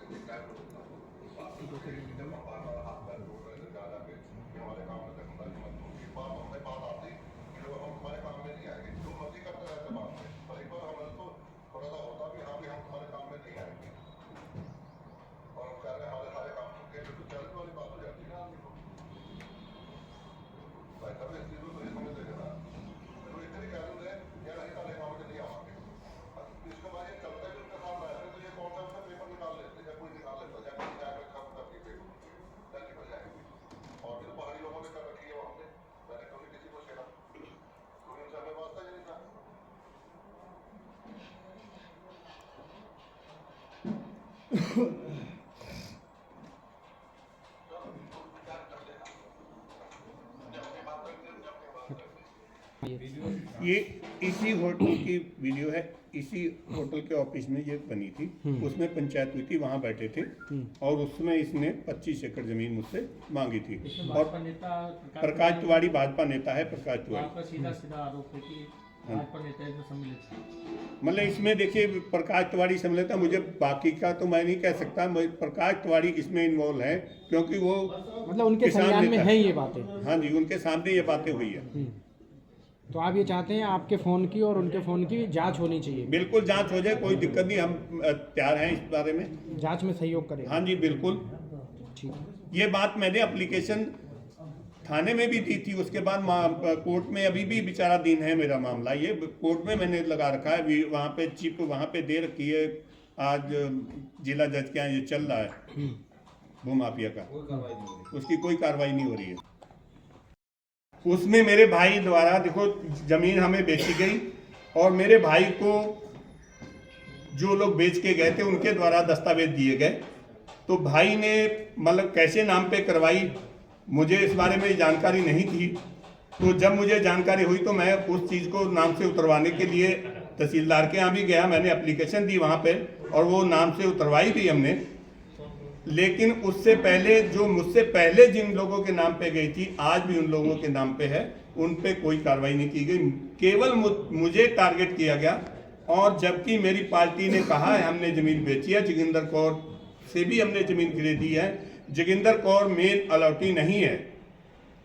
ये इसी होटल की वीडियो है, इसी होटल के ऑफिस में ये बनी थी। उसमें पंचायत हुई थी, वहाँ बैठे थे और उसमें इसने 25 एकड़ जमीन मुझसे मांगी थी। और भाजपा नेता प्रकाश तिवारी भाजपा नेता है, प्रकाश तिवारी। आपका सीधा सीधा आरोप है कि भाजपा नेता इसमें सम्मिलित है। मतलब इसमें देखिए प्रकाश तिवारी सम्मिलित है, मुझे बाकी का तो मैं नहीं कह सकता, प्रकाश तिवारी इसमें इन्वॉल्व है क्योंकि वो मतलब उनके किसान संज्ञान में नेता है ये बातें। हाँ जी, उनके सामने ये बातें हुई है। तो आप ये चाहते हैं आपके फ़ोन की और उनके फ़ोन की जांच होनी चाहिए, बिल्कुल जांच हो जाए, कोई दिक्कत नहीं, हम तैयार हैं इस बारे में। जांच में सहयोग करें। हाँ जी बिल्कुल। ठीक है। ये बात मैंने एप्लीकेशन थाने में भी दी थी, उसके बाद कोर्ट में अभी भी बेचाराधीन है मेरा मामला। ये कोर्ट में मैंने लगा रखा है, वहाँ पे चिप वहाँ पे दे रखी है। आज जिला जज के यहाँ ये चल रहा है भूमाफिया का, उसकी कोई कार्रवाई नहीं हो रही है। उसमें मेरे भाई द्वारा देखो जमीन हमें बेची गई और मेरे भाई को जो लोग बेच के गए थे उनके द्वारा दस्तावेज दिए गए। तो भाई ने मतलब कैसे नाम पे करवाई, मुझे इस बारे में जानकारी नहीं थी। तो जब मुझे जानकारी हुई तो मैं उस चीज़ को नाम से उतरवाने के लिए तहसीलदार के यहाँ भी गया, मैंने एप्लीकेशन दी वहाँ पे और वो नाम से उतरवाई भी हमने। लेकिन उससे पहले जो मुझसे पहले जिन लोगों के नाम पे गई थी, आज भी उन लोगों के नाम पे है, उन पे कोई कार्रवाई नहीं की गई, केवल मुझे टारगेट किया गया। और जबकि मेरी पार्टी ने कहा है हमने ज़मीन बेची है, जोगिंदर कौर से भी हमने ज़मीन खरीदी है। जोगिंदर कौर मेन अलॉटी नहीं है,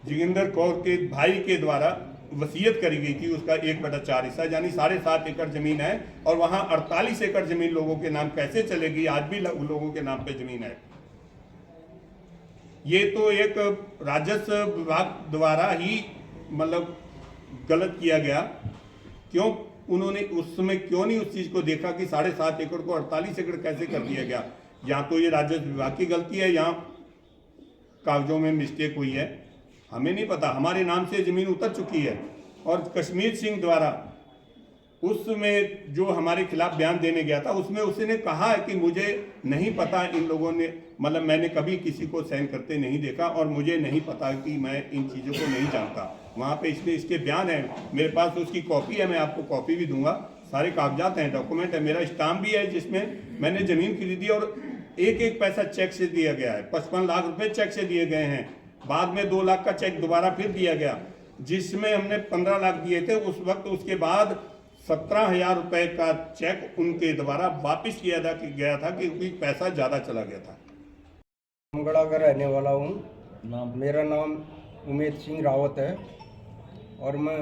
जोगिंदर कौर के भाई के द्वारा वसीयत करी गई थी, उसका 1/4 हिस्सा यानी 7.5 एकड़ जमीन है। और वहाँ 48 एकड़ जमीन लोगों के नाम कैसे चलेगी, आज भी लोगों के नाम पे जमीन है। ये तो एक राजस्व विभाग द्वारा ही मतलब गलत किया गया। क्यों उन्होंने उस समय क्यों नहीं उस चीज़ को देखा कि 7.5 एकड़ को 48 एकड़ कैसे कर दिया गया। या तो ये राजस्व विभाग की गलती है या कागजों में मिस्टेक हुई है, हमें नहीं पता। हमारे नाम से ज़मीन उतर चुकी है। और कश्मीर सिंह द्वारा उसमें जो हमारे खिलाफ बयान देने गया था उसमें उसने कहा है कि मुझे नहीं पता, इन लोगों ने मतलब मैंने कभी किसी को साइन करते नहीं देखा और मुझे नहीं पता कि मैं इन चीज़ों को नहीं जानता। वहाँ पे इसके बयान है, मेरे पास उसकी कॉपी है, मैं आपको कॉपी भी दूंगा। सारे कागजात हैं, डॉक्यूमेंट है, मेरा स्टाम्प भी है जिसमें मैंने ज़मीन खरीदी और एक पैसा चेक से दिया गया है। 55 लाख रुपए चेक से दिए गए हैं। बाद में 2 लाख का चेक दोबारा फिर दिया गया, जिसमें हमने 15 लाख दिए थे उस वक्त। उसके बाद 17,000 रुपए का चेक उनके द्वारा वापस किया गया था क्योंकि पैसा ज़्यादा चला गया था। मंगड़ा का रहने वाला हूँ। मेरा नाम उमेद सिंह रावत है और मैं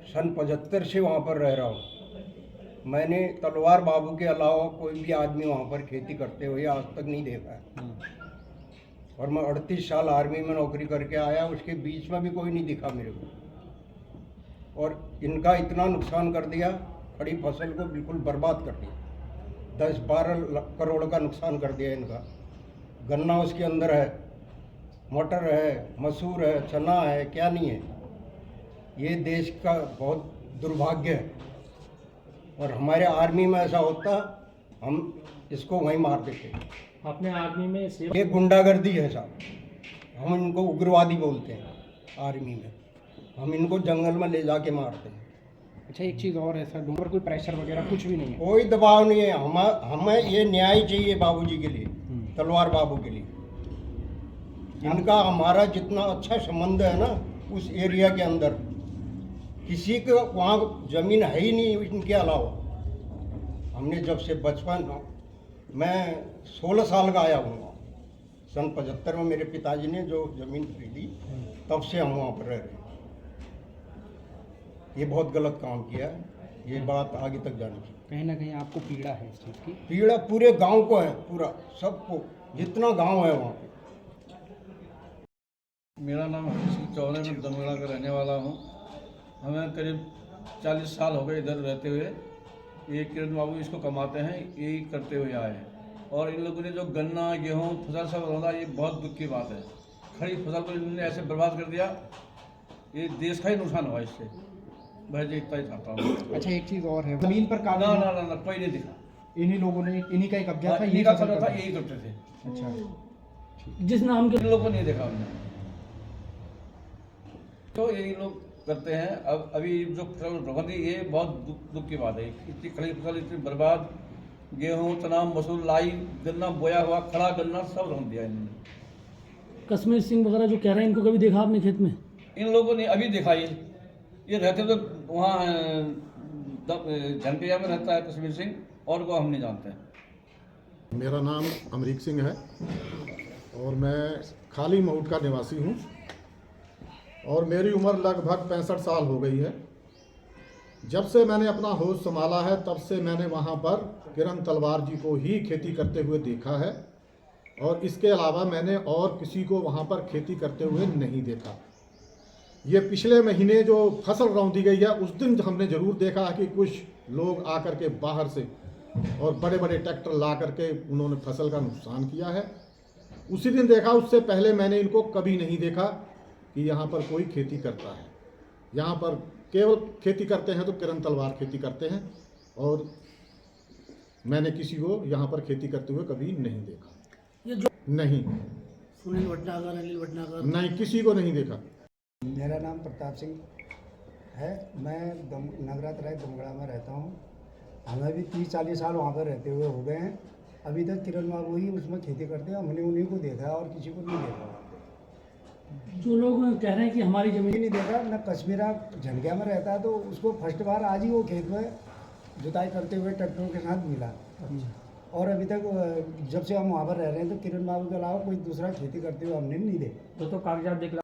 सन 75 से वहाँ पर रह रहा हूँ। मैंने तलवार बाबू के अलावा कोई भी आदमी वहाँ पर खेती करते हुए आज तक नहीं देखा है। और मैं 38 साल आर्मी में नौकरी करके आया, उसके बीच में भी कोई नहीं दिखा मेरे को। और इनका इतना नुकसान कर दिया, खड़ी फसल को बिल्कुल बर्बाद कर दिया। 10-12 करोड़ का नुकसान कर दिया इनका। गन्ना उसके अंदर है, मटर है, मसूर है, चना है, क्या नहीं है। ये देश का बहुत दुर्भाग्य है। और हमारे आर्मी में ऐसा होता हम इसको वहीं मार देते। आपने आर्मी में सेवा ये गुंडागर्दी है साहब, हम इनको उग्रवादी बोलते हैं आर्मी में। हम इनको जंगल में ले जाके मारते हैं। अच्छा, एक चीज़ और है सर, ऊपर कोई प्रेशर वगैरह कुछ भी नहीं है? कोई दबाव नहीं है। हमें ये न्याय चाहिए बाबूजी के लिए, तलवार बाबू के लिए। इनका हमारा जितना अच्छा संबंध है ना, उस एरिया के अंदर किसी को वहाँ ज़मीन है ही नहीं इनके अलावा। हमने जब से बचपन, मैं 16 साल का आया हूँ, सन 75 में मेरे पिताजी ने जो ज़मीन खरीदी, तब से हम वहाँ पर रह रहे हैं। ये बहुत गलत काम किया है, ये बात आगे तक जानी चाहिए। कहीं ना कहीं आपको पीड़ा है इस चीज़ की? पीड़ा पूरे गांव को है, पूरा सबको, जितना गांव है वहाँ पे। मेरा नाम हरीश सिंह चौधरी, मैं दमगड़ा का रहने वाला हूँ। हमें करीब 40 साल हो गए इधर रहते हुए। ये किरण बाबू इसको कमाते हैं, यही करते हुए आए हैं। और इन लोगों ने जो गन्ना गेहूँ फसल सब रोना, ये बहुत दुख की बात है। खड़ी फसल को इन्होंने ऐसे बर्बाद कर दिया, ये देश का ही नुकसान हुआ इससे। भाई जी इतना ही चाहता हूँ। अच्छा, एक चीज़ और है, जमीन पर ना कागज ना ना ना कोई नहीं दिखा। इन्हीं लोगों ने, इन्हीं का ही कब्जा था, इन्हीं का कब्जा था, यही करते थे। अच्छा, जिस नाम के इन लोगों को नहीं देखा हमने। तो यही लोग करते हैं। अब अभी जो फसल बर्बाद हुई, ये बहुत दुख की बात है। इतनी खड़ी फसल इतनी बर्बाद, गेहूँ, चना, मसूर, लाई, गन्ना बोया हुआ, खड़ा गन्ना सब रौंद दिया इन्होंने। कश्मीर सिंह वगैरह जो कह रहे हैं, इनको कभी देखा आपने खेत में? इन लोगों ने अभी देखा ये रहते तो वहाँ झनकैया में रहता है कश्मीर सिंह, और को हम नहीं जानते हैं। मेरा नाम अमरीक सिंह है और मैं खाली मऊट का निवासी हूँ और मेरी उम्र लगभग 65 साल हो गई है। जब से मैंने अपना होश संभाला है तब से मैंने वहाँ पर किरण तलवार जी को ही खेती करते हुए देखा है और इसके अलावा मैंने और किसी को वहाँ पर खेती करते हुए नहीं देखा। ये पिछले महीने जो फसल रौंदी गई है उस दिन हमने ज़रूर देखा है कि कुछ लोग आकर के बाहर से और बड़े बड़े ट्रैक्टर ला करके उन्होंने फसल का नुकसान किया है, उसी दिन देखा। उससे पहले मैंने इनको कभी नहीं देखा कि यहाँ पर कोई खेती करता है। यहाँ पर केवल खेती करते हैं तो किरण तलवार खेती करते हैं और मैंने किसी को यहाँ पर खेती करते हुए कभी नहीं देखा। ये जो नहीं, सुनील भटनागर, अनिल भटनागर, नहीं, किसी को नहीं देखा। मेरा नाम प्रताप सिंह है। मैं नगरात राय दमगड़ा में रहता हूँ। हमें भी 30-40 साल वहाँ पर रहते हुए हो गए हैं। अभी तक किरण बाबू ही उसमें खेती करते हैं, हमने उन्हीं को देखा है और किसी को नहीं देखा। जो लोग कह रहे हैं कि हमारी जमीन नहीं देखा न। कश्मीरा झनकिया में रहता है तो उसको फर्स्ट बार आज ही वो खेत में जुताई करते हुए ट्रैक्टरों के साथ मिला। और अभी तक जब से हम वहाँ पर रह रहे हैं तो किरण बाबू के अलावा कोई दूसरा खेती करते हुए हमने नहीं देखा। तो कागजात दिखला